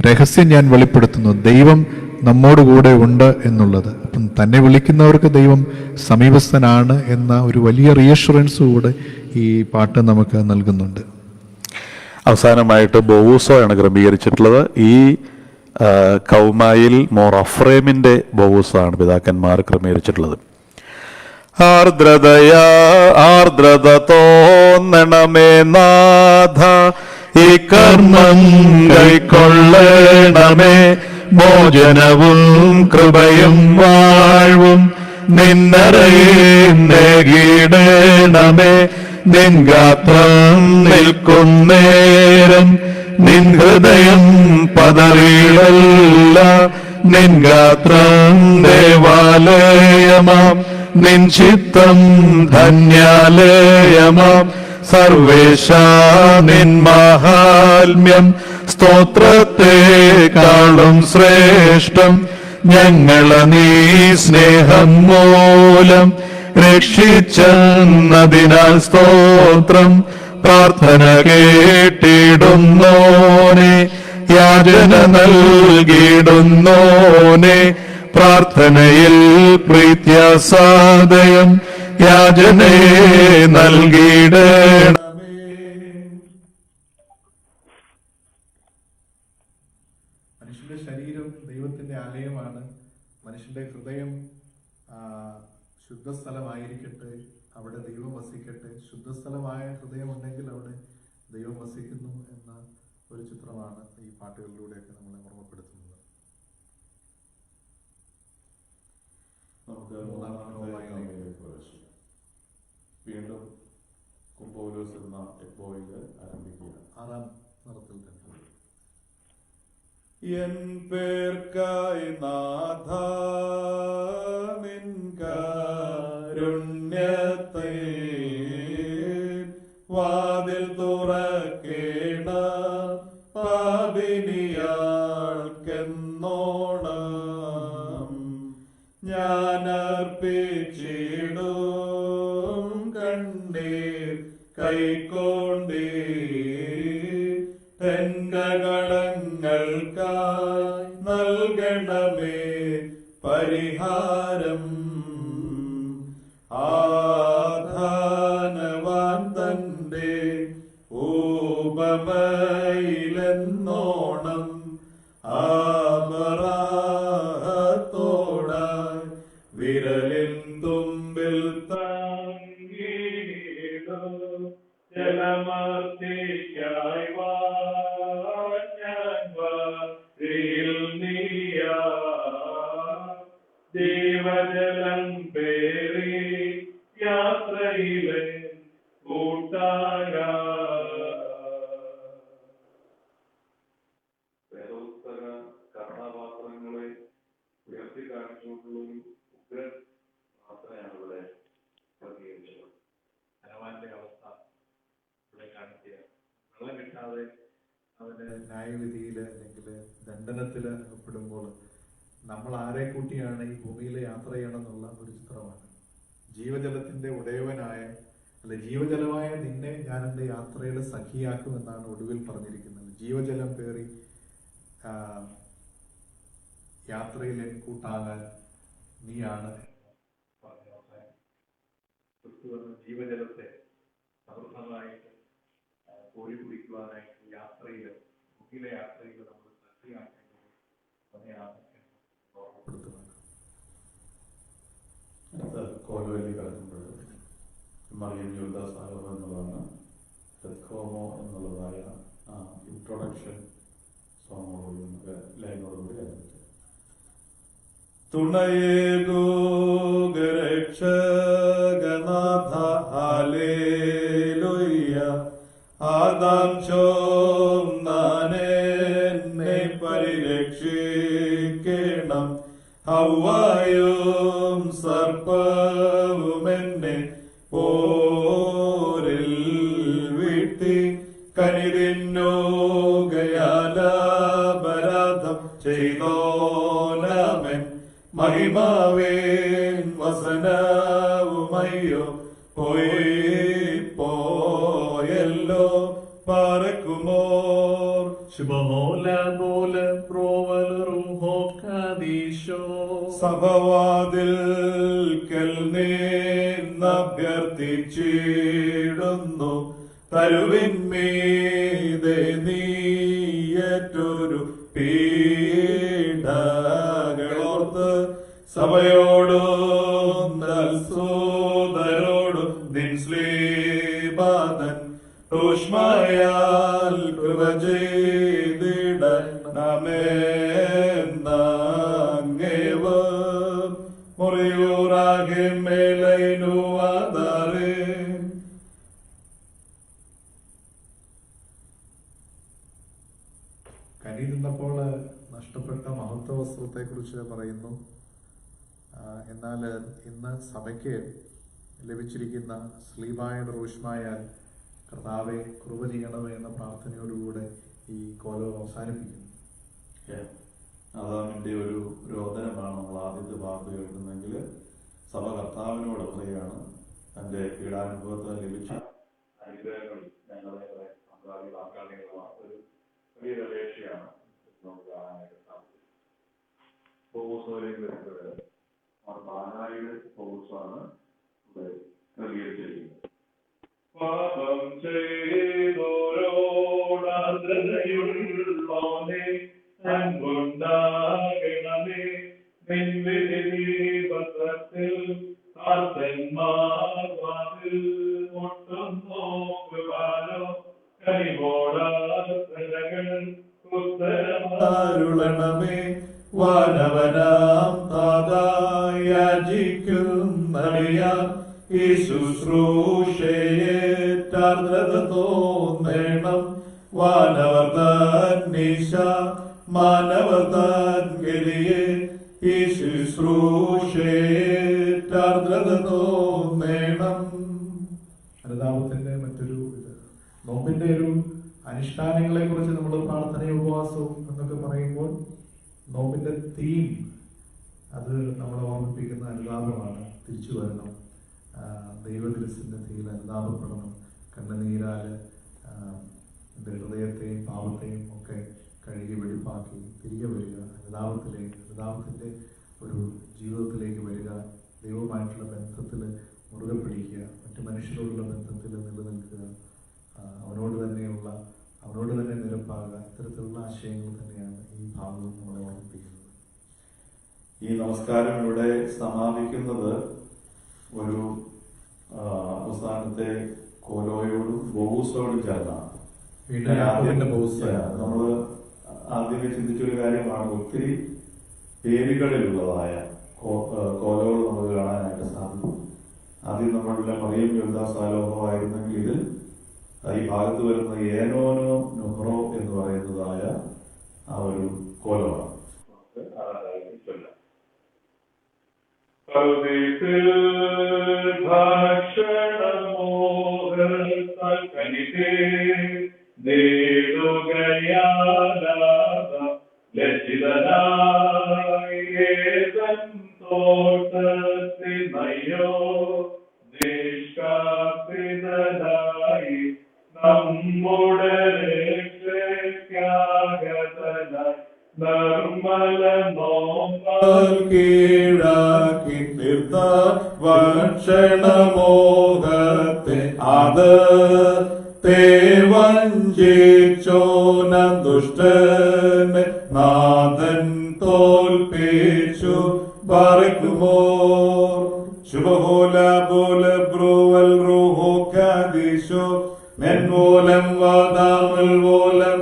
രഹസ്യം ഞാൻ വെളിപ്പെടുത്തുന്നു, ദൈവം നമ്മോട് കൂടെ ഉണ്ട് എന്നുള്ളത്. അപ്പം തന്നെ വിളിക്കുന്നവർക്ക് ദൈവം സമീപസ്ഥനാണ് എന്ന ഒരു വലിയ റീഅഷുറൻസ് കൂടെ ഈ പാട്ട് നമുക്ക് നൽകുന്നുണ്ട്. അവസാനമായിട്ട് ബോവൂസോയാണ് ക്രമീകരിച്ചിട്ടുള്ളത്. ഈ കൗമായിൽ മോർ അഫ്രേമിന്റെ ബോവൂസാണ് പിതാക്കന്മാർ ക്രമീകരിച്ചിട്ടുള്ളത്. ആർദ്രത തോന്നണമേ നാഥ ഈ കർമ്മം കൈക്കൊള്ളണമേ മോചനവും കൃപയും വാഴ്വും നിന്നറിയിടണമേ നിൻ ഗാത്രം നിൽക്കുന്നേരം നിൻ ഹൃദയം പതറിയിടല്ല നിൻ ഗാത്രം ദേവാലയമാം നിൻ ചിത്തം ധന്യാലയമാം സർവേശ നിൻ മഹാത്മ്യം സ്തോത്രത്തെക്കാളും ശ്രേഷ്ഠം ഞങ്ങളെ നീ സ്നേഹം മൂലം രക്ഷിച്ചെന്നതിനാൽ സ്തോത്രം പ്രാർത്ഥന കേട്ടിടുന്നോനെ യാചന നൽകിയിടുന്നോനെ പ്രാർത്ഥനയിൽ പ്രീത്യാസാദയം യാചനയെ നൽകിയിടണമേ. മനുഷ്യന്റെ ശരീരം ദൈവത്തിന്റെ ആലയമാണ്. മനുഷ്യന്റെ ഹൃദയം ശുദ്ധസ്ഥലമായിരിക്കട്ടെ, അവിടെ ദൈവം വസിക്കട്ടെ. ശുദ്ധസ്ഥലമായ ഹൃദയം ഉണ്ടെങ്കിൽ അവിടെ ദൈവം വസിക്കുന്നു എന്ന ഒരു ചിത്രമാണ് ഈ പാട്ടുകളിലൂടെയൊക്കെ നമ്മളെ ഓർമ്മപ്പെടുത്തുന്നത്. നമുക്ക് വീണ്ടും കുംഭോലോസ് എന്ന എപ്പോയിൽ ആരംഭിക്കുക. 6-ാം നിറത്തിൽ തന്നെ. എൻ പേർക്കായി നാഥ നിൻ കാരുണ്യത്തെ വാതിൽ തുറക്കേണ പാപിനിയാൾക്കെന്നോണം ഞാൻ അർപ്പിച്ചിടും കണ്ണീർ കൈക്കൊണ്ടേ കളങ്ങൾക്കായി നൽകണമേ പരിഹാരം ആധാനവാൻ തന്റെ ഉപമയിലെന്നോണം ആമറാത്തോടായി വിരലിൻ തുമ്പിൽ തങ്ങിയിടും ജലമർത്തിക്കായി ജീവജലം പേറി യാത്രയിലെ കൂട്ടായ വേദോത്തര കർണപാത്രങ്ങളെ ഉയർത്തി കാണിച്ചുകൊണ്ടുള്ളൊരു ഉഗ്രൻ പ്രാർത്ഥനയാണ് ഇവിടെ ക്രമീകരിച്ചത്. ഹനുമാന്റെ അവസ്ഥ ഇവിടെ കാണിക്കുക, വെള്ളം കിട്ടാതെ അവന് ന്യായവിധിയിൽ അല്ലെങ്കിൽ ദണ്ഡനത്തിൽ അകപ്പെടുമ്പോൾ നമ്മൾ ആരെ കൂട്ടിയാണ് ഈ ഭൂമിയിൽ യാത്ര ചെയ്യണമെന്നുള്ള ഒരു ചിത്രമാണ്. ജീവജലത്തിന്റെ ഉടയവനായ ജീവജലമായ നിന്നെ ഞാൻ എൻ്റെ യാത്രയുടെ സഖിയാക്കും എന്നാണ് ഒടുവിൽ പറഞ്ഞിരിക്കുന്നത്. ജീവജലം പേറി യാത്രയിൽ കൂട്ടാകാൻ നീയാണ്. ജീവജലത്തെ സമൃദ്ധമായിട്ട് കോരി കുടിക്കുവാനായിട്ട് യാത്രയിൽ മുഖിലെ യാത്രയിൽ നമ്മൾ സഖിയാക്കേണ്ടത് തന്നെയാണ് ഓർമ്മപ്പെടുത്തുന്നത്. കോലോയിൽ കിടക്കുമ്പോൾ മറിയം യൂദാസ് ആലോചന എന്നുള്ളതാണ് തെക്കോമോ എന്നുള്ളതായ ഇൻട്രൊഡക്ഷൻ സോങ്ങോടുകൂടി നമുക്ക് ലൈനോടുകൂടി ആരംഭിക്കാം. തുണയേകോഗരക്ഷകനാഥ ഹല്ലേലൂയ ആദാം ചോന്നാനെന്നെ പരിരക്ഷിക്കണം ഹവ്വായും സർപ്പവുമെന്നെ പോരിൽ വീഴ്ത്തി കനിതിന്നോകയാലപരാധം ചെയ്തോലമൻ മഹിമാവേൻ വസനവുമയ്യോ പോയല്ലോ പറക്കുമോർ സഭവാതിൽ നിന്നഭ്യർത്ഥിച്ചിടുന്നു തരുവിന്മീതെ നീയേറ്റൊരു പീഡകളോർത്ത് സഭയോടും സോദരോടും നിൻ ശ്ലീപാതൻ ഊഷ്മയാൽ കൃപ ചെയ്തിടണമേന്നങ്ങേവ മുറിയൂറാകെ മേലൈനുവാദാറേ. കനി നിന്നപ്പോൾ നഷ്ടപ്പെട്ട മഹത്വ വസ്ത്രത്തെ കുറിച്ച് പറയുന്നു. എന്നാൽ ഇന്ന് സഭയ്ക്ക് ലഭിച്ചിരിക്കുന്ന സ്ലീബായുടെ റൂഷ്മായാൽ കർത്താവെ കൃപ ചെയ്യണമേ എന്ന പ്രാർത്ഥനയോടുകൂടെ ഈ കോലോ അവസാനിപ്പിക്കുന്നു. അതാമിന്റെ ഒരു രോദനമാണ് നമ്മൾ ആദ്യത്തെ ഭാഗത്ത് കേൾക്കുന്നെങ്കിൽ സഭ കർത്താവിനോട് പറയുകയാണ് തന്റെ പീഡാനുഭവത്തിൽ ലഭിച്ച അനുഗ്രഹങ്ങൾ ഞങ്ങളെ പങ്കാളികളാക്കാനുള്ള ഒരു വലിയ അപേക്ഷയാണ് നമുക്ക് കാണാനായിട്ട് സാധിക്കും. പൗലോസിലേക്ക് വരുന്നത് പാനായുടെ പൗലോസാണ് ഇവിടെ ക്രമീകരിച്ചിരിക്കുന്നത്. പാപം ചെയ്തോരോടാദ്രതയുള്ളോനെ അൻപുണ്ടാകണമേ പത്രത്തിൽ ആർത്തന്മാർവാതിൽ ഒട്ടും നോക്കുവാനോ കനിമോടാസനകൾ ഉത്തരമാരുളണമേ വാനവനാം താതായാചിക്കുന്നറിയാം ഈ ശുശ്രൂഷയേറ്റാർദ്രത തോന്നണം വാനവർ തന്നീശ മാനവർ തൻ ഗലിയെ ഈ ശുശ്രൂഷയേറ്റാർദ്രത തോന്നണം. അനുതാപത്തിന്റെ മറ്റൊരു നോമ്പിന്റെ ഒരു അനുഷ്ഠാനങ്ങളെ കുറിച്ച് നമ്മൾ പ്രാർത്ഥനയും ഉപവാസവും എന്നൊക്കെ പറയുമ്പോൾ നോമ്പിന്റെ തീം അത് നമ്മളെ ഓർമ്മിപ്പിക്കുന്ന അനുതാപമാണ്. തിരിച്ചു വരണം, ദൈവദിവസത്തിന്റെ അനുതാപപ്പെടണം, കണ്ണുനീരാല് എൻ്റെ ഹൃദയത്തെയും പാപത്തെയും ഒക്കെ കഴുകി വെടിപ്പാക്കി തിരികെ വരിക, അനുതാപത്തിന്റെ ഒരു ജീവിതത്തിലേക്ക് വരിക, ദൈവമായിട്ടുള്ള ബന്ധത്തിൽ മുറുകെ പിടിക്കുക, മറ്റു മനുഷ്യരോടുള്ള ബന്ധത്തിൽ നിലനിൽക്കുക, അവനോട് തന്നെ നിരപ്പാകുക. ഇത്തരത്തിലുള്ള ആശയങ്ങൾ തന്നെയാണ് ഈ ഭാഗം നമ്മളെ ഓർമ്മിപ്പിക്കുന്നത്. ഈ നമസ്കാരം ഇവിടെ സമാപിക്കുന്നത് ഒരു അവസാനത്തെ കോലോയോടും ബോവൂസോടും ചേർന്നാണ്. നമ്മള് ആദ്യമേ ചിന്തിച്ചൊരു കാര്യമാണ്, ഒത്തിരി പേരുകളിലുള്ളതായ കോലോകൾ നമുക്ക് കാണാനായിട്ട് സാധിക്കും. ആദ്യം നമ്മളുടെ മറിയം യൂദാസ് ആലോഹമായിരുന്നെങ്കിൽ ഇത് ഈ ഭാഗത്ത് വരുന്ന ഏനോനോ നുഹ്റോ എന്ന് പറയുന്നതായ ആ ഒരു കോലമാണ്. ലജ്ജിതനായ തോട്ടത്തിനയ്യോ മതത്തെ വഞ്ചിച്ചോന ദുഷ്ടനെ നാഥൻ തോൽപ്പിച്ചു ബാറക്കുമോർ ശുഭഹോല ബോല ബ്രോവൽ റൂഹോ കാദിശോ മെൻവോലം വാദാമൽ വോലം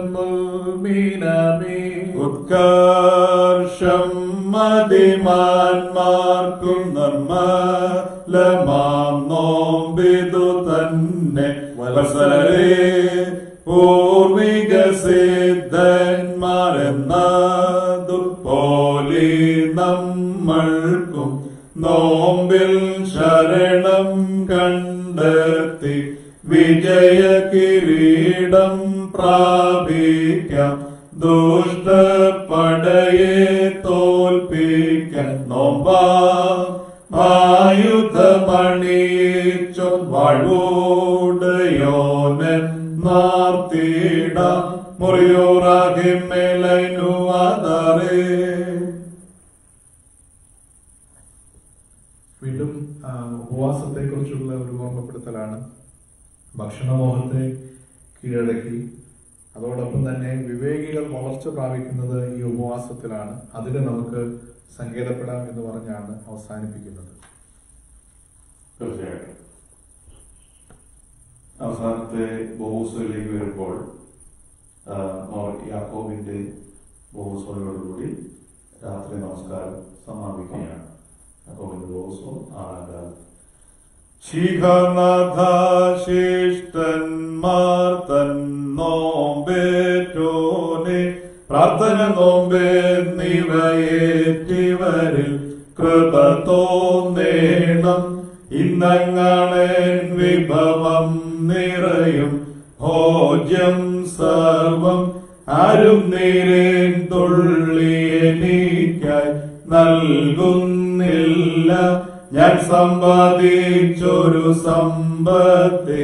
മീനാമീ ഉത്കർഷം മതിമാന്മാർക്കും നിർമ്മലമാം നോമ്പിതു തന്നെ വത്സരേ പൂർവിക സിദ്ധന്മാരെന്നതു പോലെ നമ്മൾക്കും നോമ്പിൽ ശരണം കണ്ടെത്തി വിജയ കിരീടം പ്രാപിക്കാം ദുഷ്ടപടയെ തോൽപ്പിക്കാൻ നോമ്പായുധമണിയിച്ചു വാഴ്വോടയോനൻ നാർത്തിട മുറിയോറാകിമേലൈനു ആധാരേ. വീണ്ടും ഉപവാസത്തെ കുറിച്ചുള്ള ഒരു ഓർമ്മപ്പെടുത്തലാണ്. ഭക്ഷണമോഹത്തെ കീഴടക്കി അതോടൊപ്പം തന്നെ വിവേകികൾ വളർച്ച പ്രാപിക്കുന്നത് ഈ ഉപവാസത്തിലാണ്. അതിന് നമുക്ക് സങ്കേതപ്പെടാം എന്ന് പറഞ്ഞാണ് അവസാനിപ്പിക്കുന്നത്. തീർച്ചയായിട്ടും അവസാനത്തെ ബോഹുസോയിലേക്ക് വരുമ്പോൾ യാക്കോബിന്റെ ബോഹുസോയോടുകൂടി രാത്രി നമസ്കാരം സമാപിക്കുകയാണ്. യാക്കോബിന്റെ ബോഹുസോ 6-ാം ശിഖനാഥശിഷ്ടന്മാർ തന്നോമ്പേറ്റോനെ പ്രാർത്ഥന നോമ്പെന്നിവയേറ്റിവരിൽ കൃപ തോന്നേണം. ഇന്നങ്ങളൻ വിഭവം നിറയും ഭോജ്യം സർവം ആരും നീരേൻ തുള്ളിയെനിക്കായി നൽകുന്നില്ല. ഞാൻ സമ്പാദിച്ചൊരു സമ്പത്തെ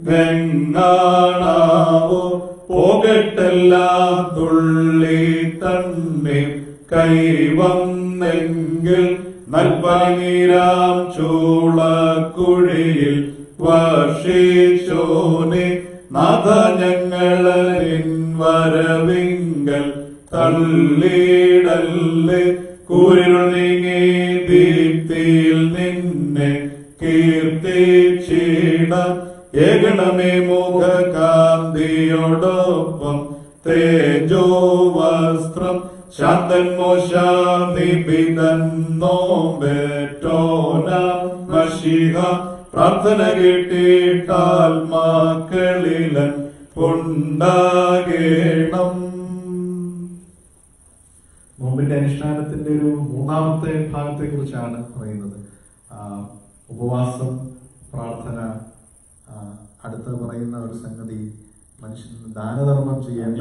ഗംഗാണാവോ പോകട്ടെല്ലാ തുള്ളി തന്നെ കൈവന്നെങ്കിൽ നൽപനീരാം ചൂളക്കുഴിയിൽ വർഷിച്ചോനെ നാഥ ഞങ്ങളിൻ വരവിങ്കൽ തള്ളിടല്ലേ. കൂരിരുൾ നീങ്ങി ദീപ്തിയിൽ നിന്നെ കീർത്തിച്ചിടാം. ഏകണമേ മുഖകാന്തിയോടൊപ്പം തേജോ വസ്ത്രം ശാന്തൻ മോശാനിബിതൻ നോമ്പേറ്റോന മഷിഹ പ്രാർത്ഥന കേട്ടിട്ടാൽ മക്കളിലൻ ഉണ്ടാകേണം. നോമ്പിന്റെ അനുഷ്ഠാനത്തിന്റെ ഒരു മൂന്നാമത്തെ ഭാഗത്തെ കുറിച്ചാണ് പറയുന്നത്. ഉപവാസം, പ്രാർത്ഥന, അടുത്ത പറയുന്ന ഒരു സംഗതി മനുഷ്യന് ദാനധർമ്മം ചെയ്യേണ്ട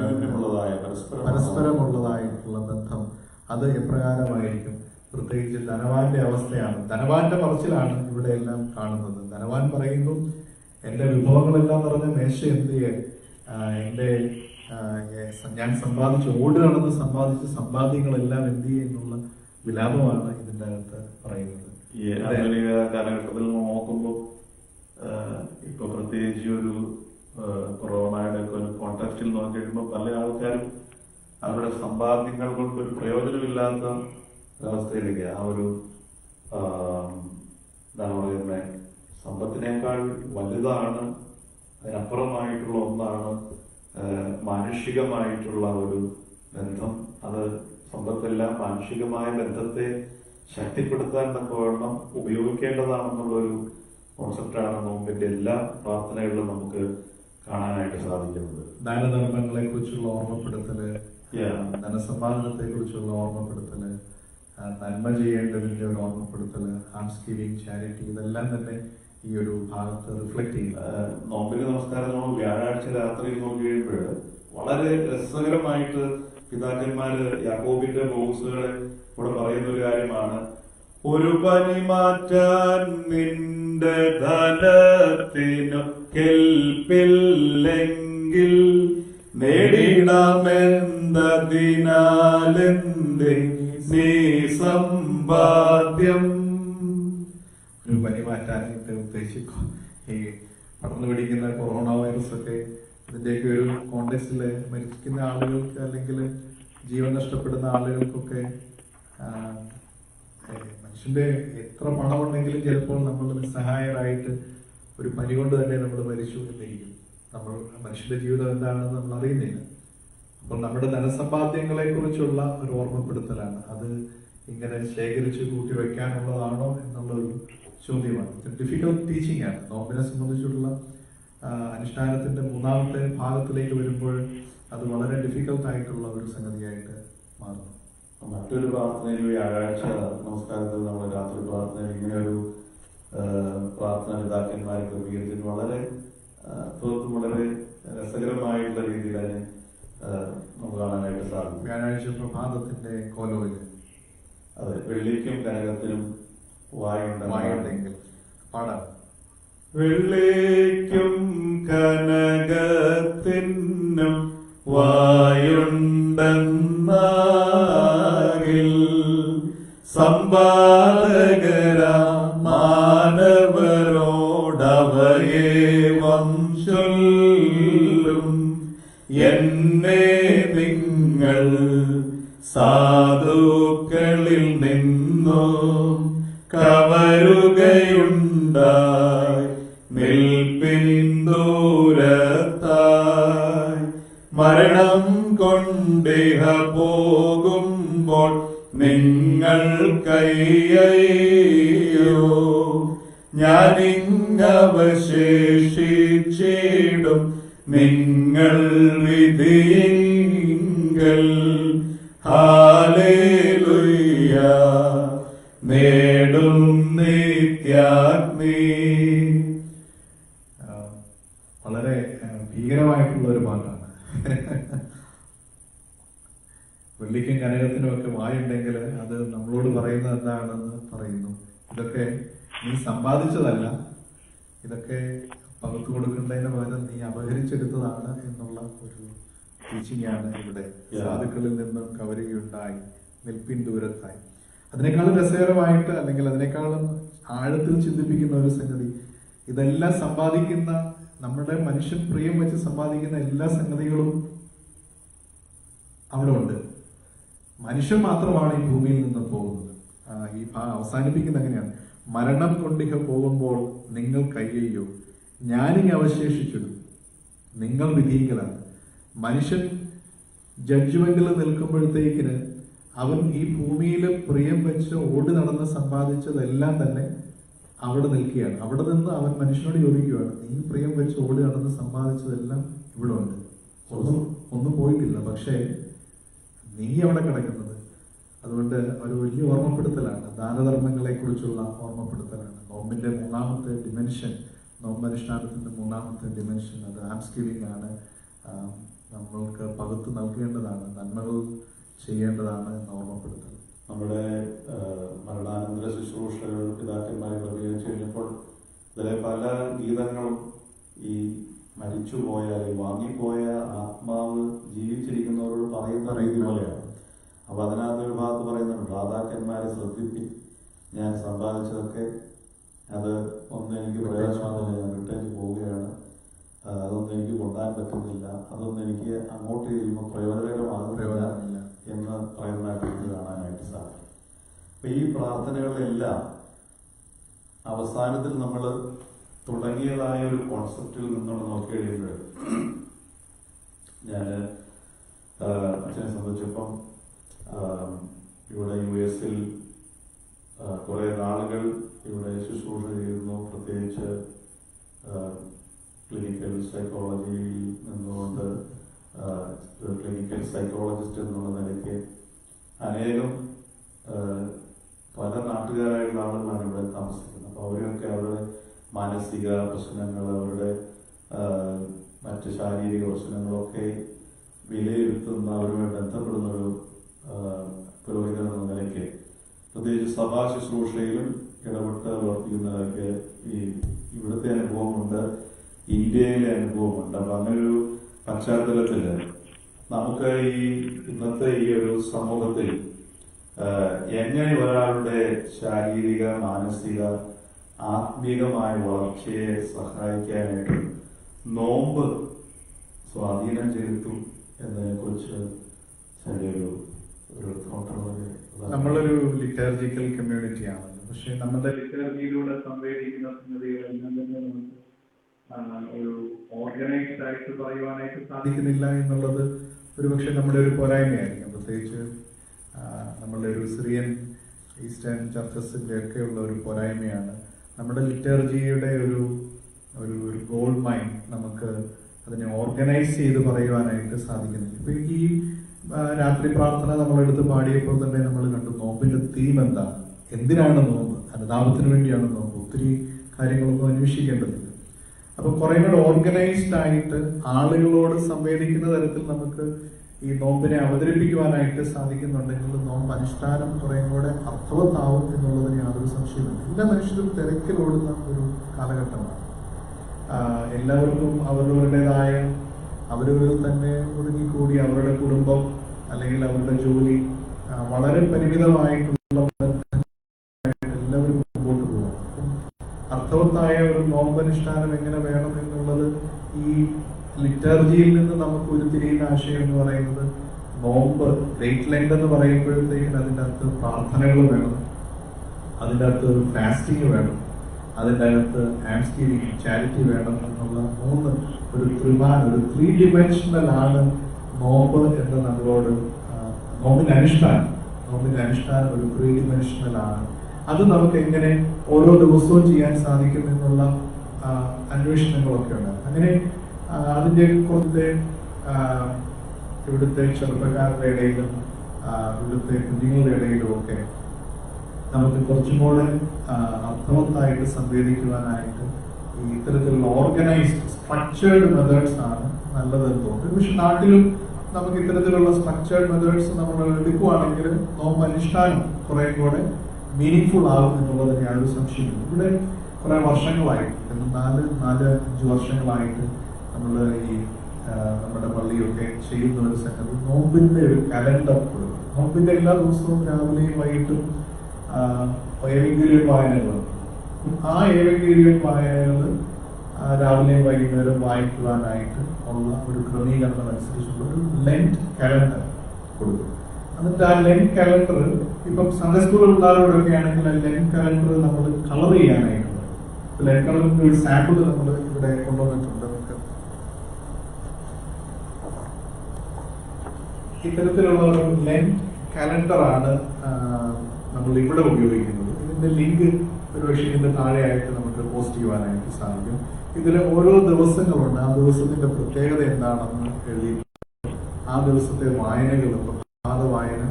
പരസ്പരമുള്ളതായിട്ടുള്ള ബന്ധം. അത് എപ്രകാരമായിരിക്കും? പ്രത്യേകിച്ച് ധനവാന്റെ അവസ്ഥയാണ്, ധനവാന്റെ പറച്ചിലാണ് ഇവിടെ എല്ലാം കാണുന്നത്. ധനവാൻ പറയുന്നു, എന്റെ വിഭവങ്ങളെല്ലാം നിറഞ്ഞ മേശ എന്ത് ചെയ്യാൻ, എന്റെ ഞാൻ സമ്പാദിച്ച് ഓട് നടന്ന് സമ്പാദിച്ച സമ്പാദ്യങ്ങളെല്ലാം എന്ത് ചെയ്യുന്നുള്ള വിലാപമാണ് ഇതിന്റെ അകത്ത് പറയുന്നത്. ഈ ആധുനിക കാലഘട്ടത്തിൽ നോക്കുമ്പോൾ ഇപ്പൊ പ്രത്യേകിച്ച് ഒരു കൊറോണയുടെ ഒക്കെ ഒരു കോൺടാക്റ്റിൽ നോക്കി കഴിയുമ്പോൾ പല ആൾക്കാരും അവരുടെ സമ്പാദ്യങ്ങൾ കൊണ്ട് ഒരു പ്രയോജനമില്ലാത്ത ഒരവസ്ഥയിലേക്ക് ആ ഒരു എന്താണ് പറയുന്നത്, സമ്പത്തിനേക്കാൾ വലുതാണ്, അതിനപ്പുറമായിട്ടുള്ള ഒന്നാണ് മാനുഷികമായിട്ടുള്ള ഒരു ബന്ധം. അത് സമ്പത്തെല്ലാം മാനുഷികമായ ബന്ധത്തെ ശക്തിപ്പെടുത്താൻ തക്കവണ്ണം ഉപയോഗിക്കേണ്ടതാണെന്നുള്ളൊരു കോൺസെപ്റ്റാണ് നോമ്പിന്റെ എല്ലാ പ്രാർത്ഥനകളിലും നമുക്ക് കാണാനായിട്ട് സാധിക്കുന്നത്. ദാനധർമ്മങ്ങളെ കുറിച്ചുള്ള ഓർമ്മപ്പെടുത്തല്, ധനസമ്പാദനത്തെ കുറിച്ചുള്ള ഓർമ്മപ്പെടുത്തല്, നന്മ ചെയ്യേണ്ടതിന്റെ ഒരു ഓർമ്മപ്പെടുത്തല്, ആംസ് ഗിവിംഗ്, ചാരിറ്റി, ഇതെല്ലാം തന്നെ ഈ ഒരു ഭാഗത്ത് റിഫ്ലക്ട് ചെയ്യുക. നോമ്പിന്റെ നമസ്കാരം നമ്മൾ വ്യാഴാഴ്ച രാത്രി നോക്കി കഴിയുമ്പോൾ വളരെ രസകരമായിട്ട് പിതാക്കന്മാര് യാക്കോബിന്റെ ബോക്സുകളെ ഇവിടെ പറയുന്ന ഒരു കാര്യമാണ്. ഒരു പനി മാറ്റാൻ നിന്റെ ധനത്തിനു കെൽപ്പില്ലെങ്കിൽ നേടിടാമെന്നതിനാലെന്തേ നീ സമ്പാദ്യം. ഒരു പനി മാറ്റാനായിട്ട് ഉദ്ദേശിക്കും. ഈ പടർന്നു പിടിക്കുന്ന കൊറോണ വൈറസ് ഒക്കെ ഇതിന്റെയൊക്കെ ഒരു കോണ്ടെക്സ്റ്റിൽ മരിക്കുന്ന ആളുകൾക്ക് അല്ലെങ്കിൽ ജീവൻ നഷ്ടപ്പെടുന്ന ആളുകൾക്കൊക്കെ മനുഷ്യന്റെ എത്ര പണമുണ്ടെങ്കിലും ചിലപ്പോൾ നമ്മൾ നിസ്സഹായരായിട്ട് ഒരു പനി കൊണ്ട് തന്നെ നമ്മൾ മരിച്ചു എന്നിരിക്കും. നമ്മൾ മനുഷ്യന്റെ ജീവിതം എന്താണെന്ന് നമ്മൾ അറിയുന്നില്ല. അപ്പോൾ നമ്മുടെ ധനസമ്പാദ്യങ്ങളെ കുറിച്ചുള്ള ഒരു ഓർമ്മപ്പെടുത്തലാണ്. അത് ഇങ്ങനെ ശേഖരിച്ച് കൂട്ടി വെക്കാനുള്ളതാണോ എന്നുള്ളൊരു ചോദ്യമാണ്. ഡിഫിക്കൽട്ട് ടീച്ചിങ് ആണ്. നോമ്പിനെ സംബന്ധിച്ചുള്ള അനുഷ്ഠാനത്തിന്റെ മൂന്നാമത്തെ ഭാഗത്തിലേക്ക് വരുമ്പോൾ അത് വളരെ ഡിഫിക്കൽട്ട് ആയിട്ടുള്ള ഒരു സംഗതിയായിട്ട് മാറുന്നു. മറ്റൊരു പ്രാർത്ഥനയിൽ വ്യാഴാഴ്ച നമസ്കാരത്തിൽ നമ്മൾ രാത്രി പ്രാർത്ഥനയിൽ ഇങ്ങനെ ഒരു പ്രാർത്ഥന പിതാക്കന്മാരെ ക്രമീകരിച്ചിട്ട് വളരെ വളരെ രസകരമായിട്ടുള്ള രീതിയിൽ അതിനെ നമുക്ക് കാണാനായിട്ട് സാധിക്കും. വ്യാഴാഴ്ച പ്രഭാതത്തിന്റെ കോലോയിൽ അതെ, വെള്ളിക്കും കനകത്തിനും വായുണ്ടെങ്കിൽ പാടാം. വെള്ളിക്കും കനകത്തിനും വായുണ്ടെന്നാകിൽ സമ്പാദകരാ മാനവരോടവയെ വംശൊല്ലും എന്നെ നിങ്ങൾ സാധുക്കളിൽ നിന്നു കവരുകയുണ്ടായി നിൽപ്പിന്ദൂരത്തായി മരണം കൊണ്ടിഹ പോകുമ്പോൾ നിങ്ങൾക്കയ്യോ ഞാനിങ്ങവശേഷിച്ചിടും നിങ്ങൾ വിധിയിങ്കൽ ഹല്ലേലൂയ നേടും നിത്യാഗ്നി. വളരെ ഭീകരമായിട്ടുള്ള ഒരു പാട്ടാണ്. വെള്ളിക്കും കനകത്തിനും ഒക്കെ വായുണ്ടെങ്കിൽ അത് നമ്മളോട് പറയുന്നത് എന്താണെന്ന് പറയുന്നു. ഇതൊക്കെ നീ സമ്പാദിച്ചതല്ല, ഇതൊക്കെ പകർത്തു കൊടുക്കേണ്ടതിന് പകരം നീ അപഹരിച്ചെടുത്തതാണ് എന്നുള്ള ഒരു ടീച്ചിങ് ആണ് ഇവിടെ. സാധുക്കളിൽ നിന്നും കവരുകയുണ്ടായി നിൽപ്പിൻ ദൂരത്തായി. അതിനേക്കാളും രസകരമായിട്ട് അല്ലെങ്കിൽ അതിനേക്കാളും ആഴത്തിൽ ചിന്തിപ്പിക്കുന്ന ഒരു സംഗതി, ഇതെല്ലാം സമ്പാദിക്കുന്ന നമ്മുടെ മനുഷ്യൻ പ്രിയം വെച്ച് സമ്പാദിക്കുന്ന എല്ലാ സംഗതികളും അവിടെ ഉണ്ട്. മനുഷ്യൻ മാത്രമാണ് ഈ ഭൂമിയിൽ നിന്ന് പോകുന്നത്. ഈ അവസാനിപ്പിക്കുന്ന എങ്ങനെയാണ്? മരണം കൊണ്ടിക പോകുമ്പോൾ നിങ്ങൾ കയ്യോ ഞാനിങ്ങ് അവശേഷിച്ചിടും നിങ്ങൾ വിധികളാണ്. മനുഷ്യൻ ജഡ്ജ്മെന്റിൽ നിൽക്കുമ്പോഴത്തേക്കിന് അവൻ ഈ ഭൂമിയിൽ പ്രിയം വെച്ച് ഓടി നടന്ന് സമ്പാദിച്ചതെല്ലാം തന്നെ അവിടെ നിൽക്കുകയാണ്. അവിടെ നിന്ന് അവൻ മനുഷ്യനോട് ചോദിക്കുകയാണ്, നീ പ്രിയം വെച്ച് ഓടി നടന്ന് സമ്പാദിച്ചതെല്ലാം ഇവിടെ ഉണ്ട്, ഒന്നും പോയിട്ടില്ല, പക്ഷേ നീ അവിടെ കിടക്കുന്നത്. അതുകൊണ്ട് ഒരു വലിയ ഓർമ്മപ്പെടുത്തലാണ്, ദാനധർമ്മങ്ങളെ കുറിച്ചുള്ള ഓർമ്മപ്പെടുത്തലാണ്. നോമ്പിന്റെ മൂന്നാമത്തെ ഡിമെൻഷൻ, നോമ്പനുഷ്ഠാനത്തിന്റെ മൂന്നാമത്തെ ഡിമെൻഷൻ അത് ആംസ്കിവിംഗ് ആണ്. നമ്മൾക്ക് പകുത്ത് നൽകേണ്ടതാണ്, നന്മകൾ ചെയ്യേണ്ടതാണ് എന്ന ഓർമ്മപ്പെടുത്തൽ. നമ്മുടെ മരണാനന്തര ശുശ്രൂഷകൾ പിതാക്കന്മാരെ ക്രമീകരിച്ചു കഴിഞ്ഞപ്പോൾ ഇതിലെ പല ഗീതങ്ങളും ഈ മരിച്ചുപോയ വാങ്ങിപ്പോയ ആത്മാവ് ജീവിച്ചിരിക്കുന്നവരോട് പറയുന്ന രീതി പോലെയാണ്. അപ്പൊ അതിനകത്ത് ഒരു ഭാഗത്ത് പറയുന്നുണ്ട്, രാധാക്കന്മാരെ ശ്രദ്ധിപ്പി, ഞാൻ സമ്പാദിച്ചതൊക്കെ അത് ഒന്നും എനിക്ക് പ്രയോജനമാകുന്നില്ല, ഞാൻ വിട്ടേക്ക് പോവുകയാണ്, അതൊന്നും എനിക്ക് കൊണ്ടാൻ പറ്റുന്നില്ല, അതൊന്നും എനിക്ക് അങ്ങോട്ട് ചെയ്യുമ്പോൾ പ്രയോജനകരമാകുന്നില്ല എന്ന് പറയുന്നതായിട്ട് നമുക്ക് കാണാനായിട്ട് സാധിക്കും. അപ്പൊ ഈ പ്രാർത്ഥനകളിലെല്ലാം അവസാനത്തിൽ നമ്മൾ തുടങ്ങിയതായ ഒരു കോൺസെപ്റ്റിൽ നിന്നുള്ള നോക്കി കഴിയുമ്പോൾ ഞാൻ അച്ഛനെ സംബന്ധിച്ചപ്പം ഇവിടെ US കുറെ നാളുകൾ ഇവിടെ ശുശ്രൂഷ ചെയ്യുന്നു. പ്രത്യേകിച്ച് ക്ലിനിക്കൽ സൈക്കോളജിയിൽ നിന്നുകൊണ്ട് ക്ലിനിക്കൽ സൈക്കോളജിസ്റ്റ് എന്നുള്ള നിലയ്ക്ക് അനേകം പല നാട്ടുകാരായുള്ള ആളുകളാണ് ഇവിടെ താമസിക്കുന്നത്. അപ്പോൾ അവരെയൊക്കെ അവരുടെ മാനസിക പ്രശ്നങ്ങൾ, അവരുടെ മറ്റ് ശാരീരിക പ്രശ്നങ്ങളൊക്കെ വിലയിരുത്തുന്ന, അവരുമായി ബന്ധപ്പെടുന്ന ഒരു പുരോഹിതൻ എന്ന നിലയ്ക്ക് പ്രത്യേകിച്ച് സഭാ ശുശ്രൂഷയിലും ഇടപെട്ട് പ്രവർത്തിക്കുന്നവർക്ക് ഈ ഇവിടുത്തെ അനുഭവമുണ്ട്, ഇന്ത്യയിലെ അനുഭവമുണ്ട്. അപ്പൊ അങ്ങനൊരു പശ്ചാത്തലത്തില് നമുക്ക് ഈ ഇന്നത്തെ ഈ ഒരു സമൂഹത്തിൽ എങ്ങനെ ഒരാളുടെ ശാരീരിക മാനസിക ആത്മീകമായ വളർച്ചയെ സഹായിക്കാനായിട്ട് നോമ്പ് സ്വാധീനം ചെലുത്തും എന്നതിനെ കുറിച്ച് ചെറിയൊരു തോട്ടുള്ളത്. നമ്മളൊരു ലിറ്റർജിക്കൽ കമ്മ്യൂണിറ്റിയാണ്. പക്ഷെ നമ്മുടെ ലിറ്റർജിയിലൂടെ സംവേദിക്കുന്ന സംഗതികളെല്ലാം തന്നെ നമുക്ക് ഒരു ഓർഗനൈസ്ഡ് ആയിട്ട് പറയുവാനായിട്ട് സാധിക്കുന്നില്ല എന്നുള്ളത് ഒരുപക്ഷെ നമ്മുടെ ഒരു പോരായ്മയായിരിക്കും. പ്രത്യേകിച്ച് നമ്മളുടെ ഒരു സിറിയൻ ഈസ്റ്റേൺ ചർച്ചസിന്റെ ഒക്കെയുള്ള ഒരു പോരായ്മയാണ് നമ്മുടെ ലിറ്റർജിയുടെ ഒരു ഗോൾഡ് മൈൻ നമുക്ക് അതിനെ ഓർഗനൈസ് ചെയ്ത് പറയുവാനായിട്ട് സാധിക്കുന്നില്ല. ഇപ്പൊ ഈ രാത്രി പ്രാർത്ഥന നമ്മളെടുത്ത് പാടിയപ്പോൾ തന്നെ നമ്മൾ കണ്ടു നോമ്പിന്റെ തീം എന്താണ്, എന്തിനാണ് നോമ്പ്, അനുതാപത്തിന് വേണ്ടിയാണ് നോമ്പ്, ഒത്തിരി കാര്യങ്ങളൊന്നും അന്വേഷിക്കേണ്ടതില്ല. അപ്പൊ കുറെ കൂടെ ഓർഗനൈസ്ഡ് ആയിട്ട് ആളുകളോട് സംവേദിക്കുന്ന തരത്തിൽ നമുക്ക് ഈ നോമ്പിനെ അവതരിപ്പിക്കുവാനായിട്ട് സാധിക്കുന്നുണ്ടെങ്കിൽ നോമ്പ് അനുഷ്ഠാനം കുറെ കൂടെ അർത്ഥവത്താവും എന്നുള്ളതിന് യാതൊരു സംശയമില്ല. എല്ലാ മനുഷ്യരും തിരക്കിലോടുന്ന ഒരു കാലഘട്ടമാണ്. എല്ലാവർക്കും അവരവരുടേതായ അവരവരിൽ തന്നെ ഒതുങ്ങിക്കൂടി അവരുടെ കുടുംബം അല്ലെങ്കിൽ അവരുടെ ജോലി വളരെ പരിമിതമായിട്ടുള്ള എല്ലാവരും മുമ്പോട്ട് പോകും. അർത്ഥവത്തായ ഒരു നോമ്പനുഷ്ഠാനം എങ്ങനെ വേണം എന്നുള്ളത് ഈ ലിറ്റർജിയിൽ നിന്ന് നമുക്ക് ഉരുത്തിരിയുന്ന ആശയം എന്ന് പറയുന്നത് നോമ്പ് ഗ്രേറ്റ് ലെൻഡ് എന്ന് പറയുമ്പോഴത്തേക്കും അതിൻ്റെ അകത്ത് പ്രാർത്ഥനകൾ വേണം, അതിൻ്റെ അകത്ത് ഫാസ്റ്റിംഗ് വേണം, അതിൻ്റെ അകത്ത് ആംസ്കിലിംഗ് ചാരിറ്റി വേണം എന്നുള്ള ഒരു ത്രീ ഡിമെൻഷണൽ ആണ് നോമ്പ് എന്ന് നമ്മളോട് നോമ്പിന്റെ അനുഷ്ഠാനം ഒരു ത്രീ ഡിമെൻഷണൽ ആണ്. അത് നമുക്ക് എങ്ങനെ ഓരോ ദിവസവും ചെയ്യാൻ സാധിക്കും എന്നുള്ള അന്വേഷണങ്ങളൊക്കെ ഉണ്ട്. അങ്ങനെ അതിന്റെ കുറച്ച് ഇവിടുത്തെ ചെറുപ്പക്കാരുടെ ഇടയിലും ഇവിടുത്തെ കുഞ്ഞുങ്ങളുടെ ഇടയിലും ഒക്കെ നമുക്ക് കുറച്ചും കൂടെ അർത്ഥവത്തായിട്ട് സംവേദിക്കുവാനായിട്ട് ഈ ഇത്തരത്തിലുള്ള ഓർഗനൈസ്ഡ് സ്ട്രക്ചേർഡ് മെത്തേഡ്സ് ആണ് നല്ലതെന്ന് തോന്നുന്നു. പക്ഷെ നാട്ടിലും നമുക്ക് ഇത്തരത്തിലുള്ള സ്ട്രക്ചേർഡ് മെത്തേഡ്സ് നമ്മൾ എടുക്കുവാണെങ്കിൽ നോമ്പ് അനുഷ്ഠാനം കുറെ കൂടെ മീനിങ് ആകും എന്നുള്ളതിന് യാതൊരു സംശയമില്ല. ഇവിടെ കുറെ വർഷങ്ങളായിട്ട് 4-5 വർഷങ്ങളായിട്ട് നമ്മൾ ഈ നമ്മുടെ പള്ളിയൊക്കെ ചെയ്യുന്ന ഒരു സംഗതി നോമ്പിന്റെ ഒരു കലണ്ടർ കൊടുക്കും. നോമ്പിന്റെ എല്ലാ ദിവസവും രാവിലെയും വൈകിട്ടും ഏവെങ്കിലും വായനകൾ, ആ ഏവെങ്കിലും വായനകൾ രാവിലെയും വൈകുന്നേരം വായിക്കുവാനായിട്ട് ഉള്ള ഒരു ക്രമീകരണം അനുസരിച്ചുള്ള ഒരു ലെൻറ്റ് കലണ്ടർ കൊടുക്കും. എന്നിട്ട് ആ ലെൻറ്റ് കലണ്ടർ ഇപ്പം സൺഡേ സ്കൂൾ പിള്ളേരോടൊക്കെ ആണെങ്കിൽ ആ ലെൻറ്റ് കലണ്ടർ നമ്മൾ കളർ ചെയ്യാനായിട്ട് ലെൻറ്റ് കളറിന്റെ ഒരു സാമ്പിൾ നമ്മൾ ഇവിടെ കൊണ്ടുവന്നിട്ടുണ്ട്. നമുക്ക് ഇത്തരത്തിലുള്ള ഒരു ലെൻറ്റ് കലണ്ടറാണ് നമ്മൾ ഇവിടെ ഉപയോഗിക്കുന്നത്. ഇതിന്റെ ലിങ്ക് ഒരുപക്ഷെ ഇതിന്റെ താഴെയായിട്ട് നമുക്ക് പോസ്റ്റ് ചെയ്യുവാനായിട്ട് സാധിക്കും. ഇതിൽ ഓരോ ദിവസങ്ങളുണ്ട്, ആ ദിവസത്തിന്റെ പ്രത്യേകത എന്താണെന്ന് എഴുതിയിട്ടുണ്ട്. ആ ദിവസത്തെ വായനകൾ, പ്രഭാത വായന,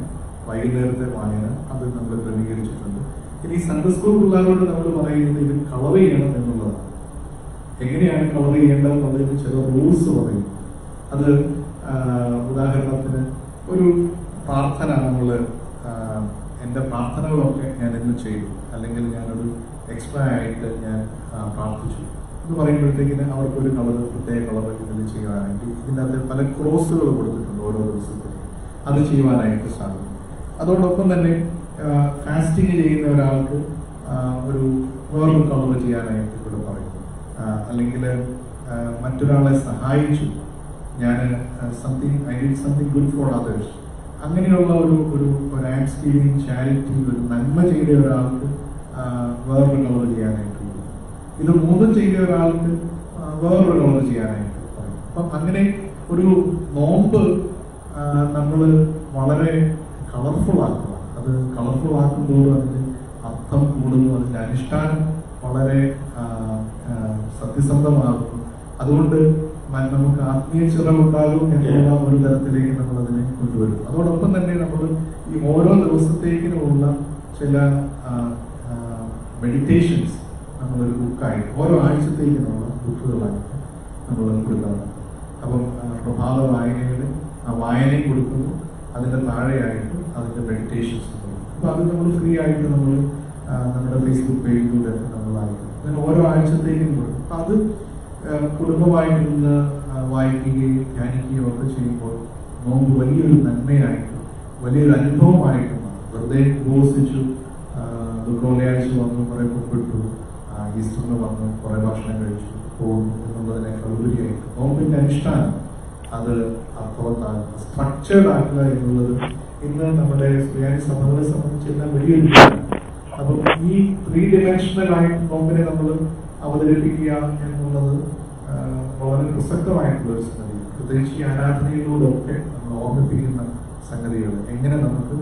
വൈകുന്നേരത്തെ വായന, അത് നമ്മൾ ക്രമീകരിച്ചിട്ടുണ്ട്. ഇനി സൺഡേ സ്കൂൾ പിള്ളേരോട് നമ്മൾ പറയുന്നത് ഇത് കളർ ചെയ്യണം എന്നുള്ളതാണ്. എങ്ങനെയാണ് കളർ ചെയ്യേണ്ടതെന്നുള്ളതിന് ചില റൂൾസ് പറയും. അത് ഉദാഹരണത്തിന് ഒരു പ്രാർത്ഥന നമ്മൾ എൻ്റെ പ്രാർത്ഥനകളൊക്കെ ഞാൻ ഇന്ന് ചെയ്തു, അല്ലെങ്കിൽ ഞാനൊരു എക്സ്ട്രാ ആയിട്ട് ഞാൻ പ്രാർത്ഥിച്ചു എന്ന് പറയുമ്പോഴത്തേക്കിന് അവർക്കൊരു കളർ, പ്രത്യേക കളർ ഇതിൽ ചെയ്യാനായിട്ട് ഇതിൻ്റെ അകത്ത് പല ക്രോസുകൾ കൊടുത്തിട്ടുണ്ട് ഓരോ ദിവസത്തിലും. അത് ചെയ്യുവാനായിട്ട് സാധിക്കും. അതോടൊപ്പം തന്നെ ഫാസ്റ്റിംഗ് ചെയ്യുന്ന ഒരാൾക്ക് വേറൊരു കളർ ചെയ്യാനായിട്ട് ഇവിടെ പറയും. അല്ലെങ്കിൽ മറ്റൊരാളെ സഹായിച്ചു, ഞാൻ I did something good for others, അങ്ങനെയുള്ള ഒരു ആക്സ്പീരിയൻസ്, ചാരിറ്റി, ഒരു നന്മ ചെയ്ത ഒരാൾക്ക് വേറൊരു കളർ ചെയ്യാനായിട്ട് പറയും. ഇത് മൂന്നും ചെയ്ത ഒരാൾക്ക് വേറൊരു കളർ ചെയ്യാനായിട്ട് പറയും. അപ്പം അങ്ങനെ ഒരു നോമ്പ് നമ്മൾ വളരെ കളർഫുൾ ആക്കുക. അത് കളർഫുൾ ആക്കുമ്പോൾ അതിന് അർത്ഥം കൂടുന്നു, അതിന്റെ അനുഷ്ഠാനം വളരെ സത്യസന്ധമാകുന്നു. അതുകൊണ്ട് നമുക്ക് ആത്മീയ ചിറവുണ്ടാകും എന്നുള്ള ഒരു തരത്തിലേക്ക് നമ്മൾ അതിനെ കൊണ്ടുവരും. അതോടൊപ്പം തന്നെ നമ്മൾ ഈ ഓരോ ദിവസത്തേക്കിനുമുള്ള ചില മെഡിറ്റേഷൻസ് നമ്മളൊരു ബുക്കായിട്ട് ഓരോ ആഴ്ചത്തേക്കിനുള്ള ബുക്കുകളായിട്ട് നമ്മൾ കൊടുക്കാറുണ്ട്. അപ്പം പ്രഭാത വായനയിൽ ആ വായനയും കൊടുക്കുന്നു, അതിന്റെ താഴെയായിട്ട് അതിന്റെ മെഡിറ്റേഷൻസ് കൊടുക്കും. അപ്പൊ അത് നമ്മൾ ഫ്രീ ആയിട്ട് നമ്മൾ നമ്മുടെ ഫേസ്ബുക്ക് പേജിലൂടെ നമ്മൾ വായിക്കും. അങ്ങനെ ഓരോ ആഴ്ചത്തേക്കും കൊടുക്കും. അപ്പൊ അത് കുടുംബമായി നിന്ന് വായിക്കുകയും ധ്യാനിക്കുകയും ഒക്കെ ചെയ്യുമ്പോൾ നോമ്പ് വലിയൊരു നന്മയായിട്ടും വലിയൊരു അനുഭവമായിട്ടും വെറുതെ ഉപവസിച്ചു ദുഃഖവെള്ളിയാഴ്ച വന്നു കുറെ പുറപ്പെട്ടു ഈസ്റ്ററിന് വന്ന് കുറേ ഭക്ഷണം കഴിച്ചു പോകുന്നു എന്നുള്ളതിനേക്കാൾ ഉപരിയായിട്ട് നോമ്പിൻ്റെ അനുഷ്ഠാനം അത് അർത്ഥവത്താകുക, സ്ട്രക്ചേർഡ് ആക്കുക എന്നുള്ളത് ഇന്ന് നമ്മുടെ സുറിയാനി സഭകളെ സംബന്ധിച്ചെല്ലാം വലിയൊരു കാര്യമാണ്. അപ്പം ഈ 3 dimensional ആയിട്ട് നോമ്പിനെ നമ്മൾ അവതരിപ്പിക്കുക എന്നുള്ളത് വളരെ പ്രസക്തമായിട്ടുള്ള ഒരു സംഗതി. പ്രത്യേകിച്ച് ഈ ആരാധനയിലൂടെയൊക്കെ നമ്മൾ ഓർമ്മിപ്പിക്കുന്ന സംഗതികൾ എങ്ങനെ നമുക്ക്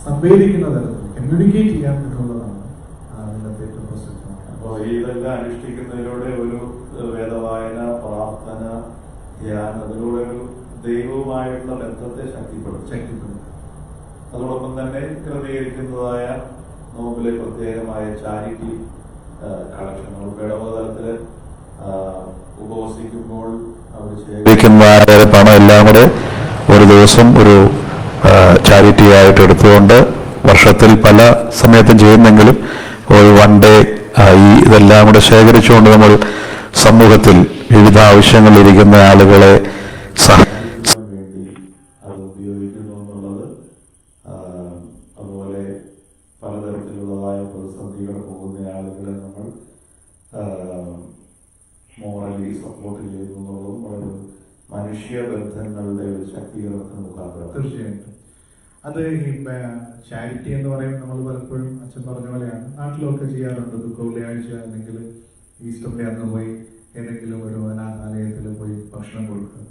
സംവേദിക്കുന്ന തരത്തിൽ കമ്മ്യൂണിക്കേറ്റ് ചെയ്യാൻ എന്നുള്ളതാണ് അതിനകത്ത് ഏറ്റവും പ്രസക്തമാണ്. അപ്പോൾ ഇതെല്ലാം അനുഷ്ഠിക്കുന്നതിലൂടെ ഒരു വേദവായന, പ്രാർത്ഥന, ധ്യാനം, അതിലൂടെ ഒരു ദൈവവുമായിട്ടുള്ള ബന്ധത്തെ ശക്തിപ്പെടുത്തും. അതോടൊപ്പം തന്നെ ക്രമീകരിക്കുന്നതായ നോമ്പിലെ പ്രത്യേകമായ ചാരിറ്റി കളക്ഷൻ, നമ്മൾ ഇടവതലത്തില് ഉപവസിക്കുമ്പോൾ അവർ ശേഖരിക്കുന്ന പണം എല്ലാം കൂടെ ഒരു ദിവസം ഒരു ചാരിറ്റി ആയിട്ട് എടുത്തുകൊണ്ട് വർഷത്തിൽ പല സമയത്തും ചെയ്യുന്നെങ്കിലും ഒരു 1 day ഈ ഇതെല്ലാം കൂടെ ശേഖരിച്ചുകൊണ്ട് നമ്മൾ സമൂഹത്തിൽ വിവിധ ആവശ്യങ്ങളിലിരിക്കുന്ന ആളുകളെ സഹായിക്കാൻ വേണ്ടി അത് ഉപയോഗിക്കുന്നു എന്നുള്ളത്, അതുപോലെ പലതരത്തിലുള്ളതായ പ്രതിസന്ധികൾ പോകുന്ന ആളുകളെ നമ്മൾ മോറലി സപ്പോർട്ട് ചെയ്യുന്നു എന്നുള്ളതും വളരെ മനുഷ്യ ബന്ധങ്ങളുടെ ഒരു ശക്തീകരണത്തിന് മുഖാന്തരം. തീർച്ചയായിട്ടും അത് ഈ ചാരിറ്റി എന്ന് പറയുമ്പോൾ നമ്മൾ പലപ്പോഴും അച്ഛൻ പറഞ്ഞ പോലെയാണ് നാട്ടിലൊക്കെ ചെയ്യാറുണ്ട്. വെള്ളിയാഴ്ച അല്ലെങ്കിൽ ഈസ്റ്ററിന്റെ അന്ന് പോയി ഏതെങ്കിലും ഒരു അനാഥാലയത്തിൽ പോയി ഭക്ഷണം കൊടുക്കുക.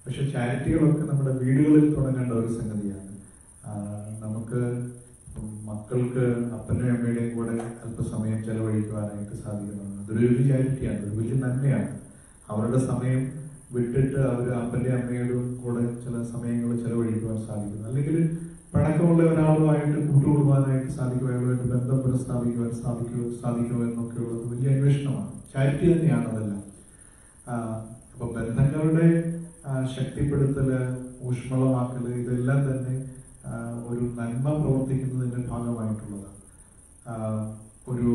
പക്ഷെ ചാരിറ്റികളൊക്കെ നമ്മുടെ വീടുകളിൽ തുടങ്ങേണ്ട ഒരു സംഗതിയാണ്. നമുക്ക് മക്കൾക്ക് അപ്പനും അമ്മയുടെയും കൂടെ അല്പസമയം ചെലവഴിക്കുവാനായിട്ട് സാധിക്കുന്നത് അതൊരു വലിയ ചാരിറ്റിയാണ്, ഒരു വലിയ നന്മയാണ്. അവരുടെ സമയം വിട്ടിട്ട് അവർ അപ്പൻ്റെ അമ്മയോടും കൂടെ ചില സമയങ്ങൾ ചെലവഴിക്കുവാൻ സാധിക്കുന്നു. അല്ലെങ്കിൽ പഴക്കമുള്ള ഒരാളുമായിട്ട് കൂട്ടുകൂടുവാനായിട്ട് സാധിക്കും, അയാളുമായിട്ട് ബന്ധം പുനഃസ്ഥാപിക്കുവാൻ സാധിക്കുമോ എന്നൊക്കെയുള്ളത് വലിയ അന്വേഷണമാണ്. ചാരിറ്റി തന്നെയാണ് അതെല്ലാം. അപ്പൊ ബന്ധങ്ങളുടെ ശക്തിപ്പെടുത്തല്, ഊഷ്മളമാക്കല്, ഇതെല്ലാം തന്നെ ഒരു നന്മ പ്രവർത്തിക്കുന്നതിന്റെ ഭാഗമായിട്ടുള്ളതാണ്. ഒരു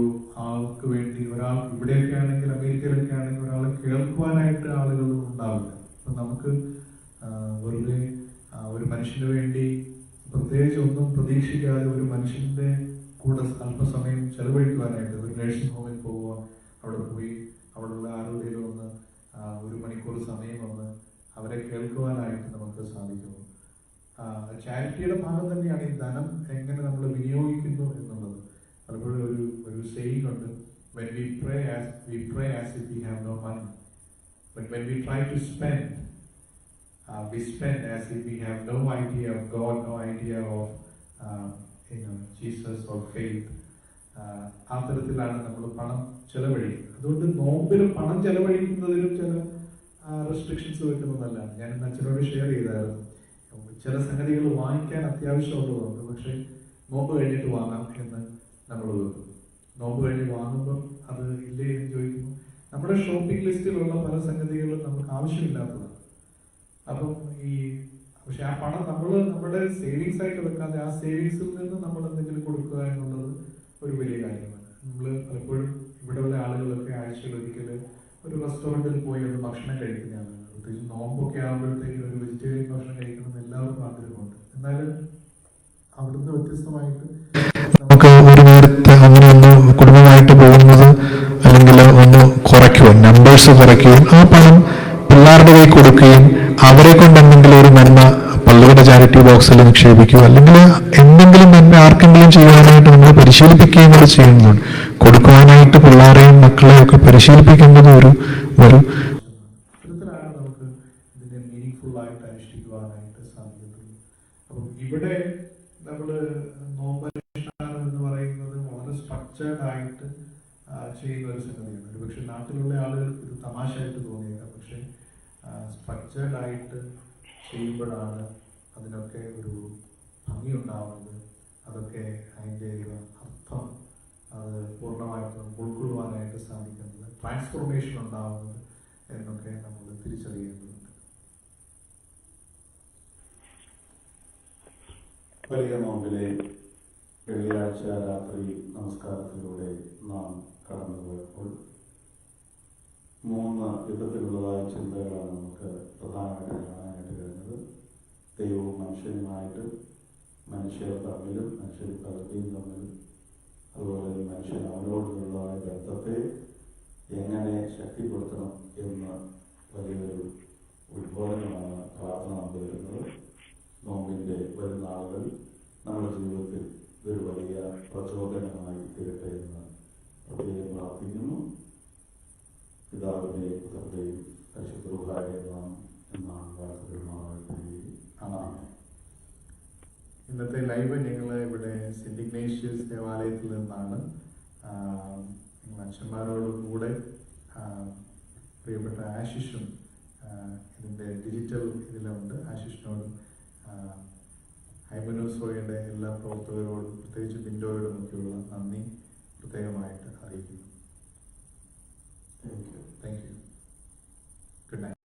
ആൾക്ക് വേണ്ടി ഒരാൾ, ഇവിടെയൊക്കെ ആണെങ്കിൽ അമേരിക്കയിലൊക്കെ ആണെങ്കിൽ ഒരാളെ കേൾക്കുവാനായിട്ട് ആളുകൾ ഉണ്ടാവില്ല. അപ്പൊ നമുക്ക് വെറുതെ ഒരു മനുഷ്യന് വേണ്ടി പ്രത്യേകിച്ച് ഒന്നും പ്രതീക്ഷിക്കാതെ ഒരു മനുഷ്യന്റെ കൂടെ അല്പസമയം ചെലവഴിക്കുവാനായിട്ട് ഒരു നഴ്സിംഗ് ഹോമിൽ പോവുക, അവിടെ പോയി അവിടെയുള്ള ആരോഗ്യം ഒന്ന് 1 മണിക്കൂർ സമയം വന്ന് അവരെ കേൾക്കുവാനായിട്ട് നമുക്ക് സാധിക്കുന്നു. ചാരിറ്റിയുടെ ഭാഗം തന്നെയാണ് ഈ ധനം എങ്ങനെ നമ്മൾ വിനിയോഗിക്കുന്നു എന്നുള്ളത്. പലപ്പോഴും ഒരു സെയിങ് ഉണ്ട്, when we pray as if we have no money, but when we try to spend, we spend as if we have no idea of God, no idea of Jesus or faith. ആ തരത്തിലാണ് നമ്മൾ പണം ചെലവഴിക്കുന്നത്. അതുകൊണ്ട് നോമ്പിലും പണം ചെലവഴിക്കുന്നതിലും ചില restrictions വെക്കുന്നതല്ല. ഞാൻ ഇന്ന് അച്ഛനോട് ഷെയർ ചെയ്തായിരുന്നു. ചില സംഗതികൾ വാങ്ങിക്കാൻ അത്യാവശ്യമുള്ളതുണ്ട്, പക്ഷെ നോമ്പ് കഴിഞ്ഞിട്ട് വാങ്ങാം എന്ന് നമ്മൾ വെക്കും. നോമ്പ് കഴിഞ്ഞ് വാങ്ങുമ്പോൾ അത് ഇല്ലേ എന്ന് ചോദിക്കുമ്പോൾ നമ്മുടെ ഷോപ്പിംഗ് ലിസ്റ്റിലുള്ള പല സംഗതികളും നമുക്ക് ആവശ്യമില്ലാത്തതാണ്. അപ്പം പക്ഷെ ആ പണം നമ്മൾ നമ്മുടെ സേവിങ്സ് ആയിട്ട് വെക്കാതെ ആ സേവിങ്സിൽ നിന്ന് നമ്മൾ എന്തെങ്കിലും കൊടുക്കുക എന്നുള്ളത് ഒരു വലിയ കാര്യമാണ്. നമ്മൾ പലപ്പോഴും ഇവിടെയുള്ള ആളുകളൊക്കെ ആഴ്ചയിൽ ഒരിക്കൽ ഒരു റെസ്റ്റോറൻറ്റിൽ പോയി ഒരു ഭക്ഷണം കഴിക്കുന്നതാണ്. പ്രത്യേകിച്ച് നോമ്പൊക്കെ ആകുമ്പോഴത്തേക്കും ഒരു വെജിറ്റേറിയൻ ഭക്ഷണം കഴിക്കണമെന്ന് എല്ലാവർക്കും ആഗ്രഹമുണ്ട്. എന്നാലും അവിടുന്ന് വ്യത്യസ്തമായിട്ട് നമുക്ക് ഒരു നേരത്തെ അങ്ങനെ ഒന്ന് കുടുംബമായിട്ട് പോകുന്നത് അല്ലെങ്കിൽ ഒന്ന് കുറയ്ക്കുകയും നമ്പേഴ്സ് കുറയ്ക്കുകയും ആ പണം പിള്ളേരുടെ കൈ കൊടുക്കുകയും അവരെ കൊണ്ട് എന്തെങ്കിലും ഒരു നന്മ പള്ളിയുടെ ചാരിറ്റി ബോക്സിൽ നിക്ഷേപിക്കുക, അല്ലെങ്കിൽ എന്തെങ്കിലും നന്മ ആർക്കെങ്കിലും ചെയ്യാനായിട്ട് നമ്മൾ പരിശീലിപ്പിക്കുകയും കൂടെ ചെയ്യുന്നുണ്ട്. കൊടുക്കുവാനായിട്ട് പിള്ളേരെയും മക്കളെയും ഒക്കെ പരിശീലിപ്പിക്കുന്നത് ഒരു ഇത്തരത്തിലാണ് നമുക്ക് ഇതിനെ മീനിങ് ആയിട്ട് അനുഷ്ഠിക്കുവാനായിട്ട് സാധിക്കുന്നത്. അപ്പം ഇവിടെ നമ്മൾ നോമ്പനുഷ്ഠാനം എന്ന് പറയുന്നത് വളരെ സ്ട്രക്ചേർഡ് ആയിട്ട് ചെയ്യുന്ന ഒരു സംഗതിയാണ്. ഒരുപക്ഷെ നാട്ടിലുള്ള ആളുകൾക്ക് ഇത് തമാശയായിട്ട് തോന്നിയേക്കാം, പക്ഷെ സ്ട്രക്ചേർഡ് ആയിട്ട് ചെയ്യുമ്പോഴാണ് അതിനൊക്കെ ഒരു ഭംഗി ഉണ്ടാവുന്നത്. അതൊക്കെ അതിൻ്റെ അർത്ഥം അത് പൂർണ്ണമായിട്ട് ഉൾക്കൊള്ളുവാനായിട്ട് സാധിക്കുന്നത്, ട്രാൻസ്ഫോർമേഷൻ ഉണ്ടാവുന്നത് എന്നൊക്കെ നമ്മൾ തിരിച്ചറിയേണ്ടതുണ്ട്. വലിയ നോമ്പിലെ വെള്ളിയാഴ്ച രാത്രി നമസ്കാരത്തിലൂടെ നാം കടന്നുപോയപ്പോൾ 3 വിധത്തിലുള്ളതായ ചിന്തകളാണ് നമുക്ക് പ്രധാനമായിട്ട് കാണാനായിട്ട് കഴിഞ്ഞത്. ദൈവവും മനുഷ്യനുമായിട്ട്, മനുഷ്യർ തമ്മിലും മനുഷ്യർ പ്രകൃതിയും തമ്മിലും, അതുപോലെ മനുഷ്യൻ അവനോടുള്ള ബന്ധത്തെ എങ്ങനെ ശക്തിപ്പെടുത്തണം എന്ന വലിയൊരു ഉദ്ബോധനമാണ് പ്രാർത്ഥന നമുക്ക് വരുന്നത്. നോമ്പിന്റെ വരുന്ന ആളുകളിൽ നമ്മുടെ ജീവിതത്തിൽ ഇതൊരു വലിയ പ്രചോദനമായി തീരട്ടെ എന്ന് പ്രത്യേകം പ്രാർത്ഥിക്കുന്നു. പിതാവിന്റെയും പുത്രന്റെയും പരിശുദ്ധ റൂഹായുടെയും നാമം എന്നാണ് വാഴ്ത്തപ്പെടുമാറാകട്ടെ. ഇന്നത്തെ ലൈവ് ഞങ്ങൾ ഇവിടെ സെന്റ് ഇഗ്നേഷ്യസ് ദേവാലയത്തിൽ നിന്നാണ്. നിങ്ങൾ അച്ഛന്മാരോട് കൂടെ പ്രിയപ്പെട്ട ആശിഷും ഇതിൻ്റെ ഡിജിറ്റൽ ഇതിലുണ്ട്. ആശിഷിനോടും ഹൈമനൂസോയുടെ എല്ലാ പ്രവർത്തകരോടും പ്രത്യേകിച്ച് ബിൻഡോയോടും ഒക്കെയുള്ള നന്ദി പ്രത്യേകമായിട്ട് അറിയിക്കുന്നു.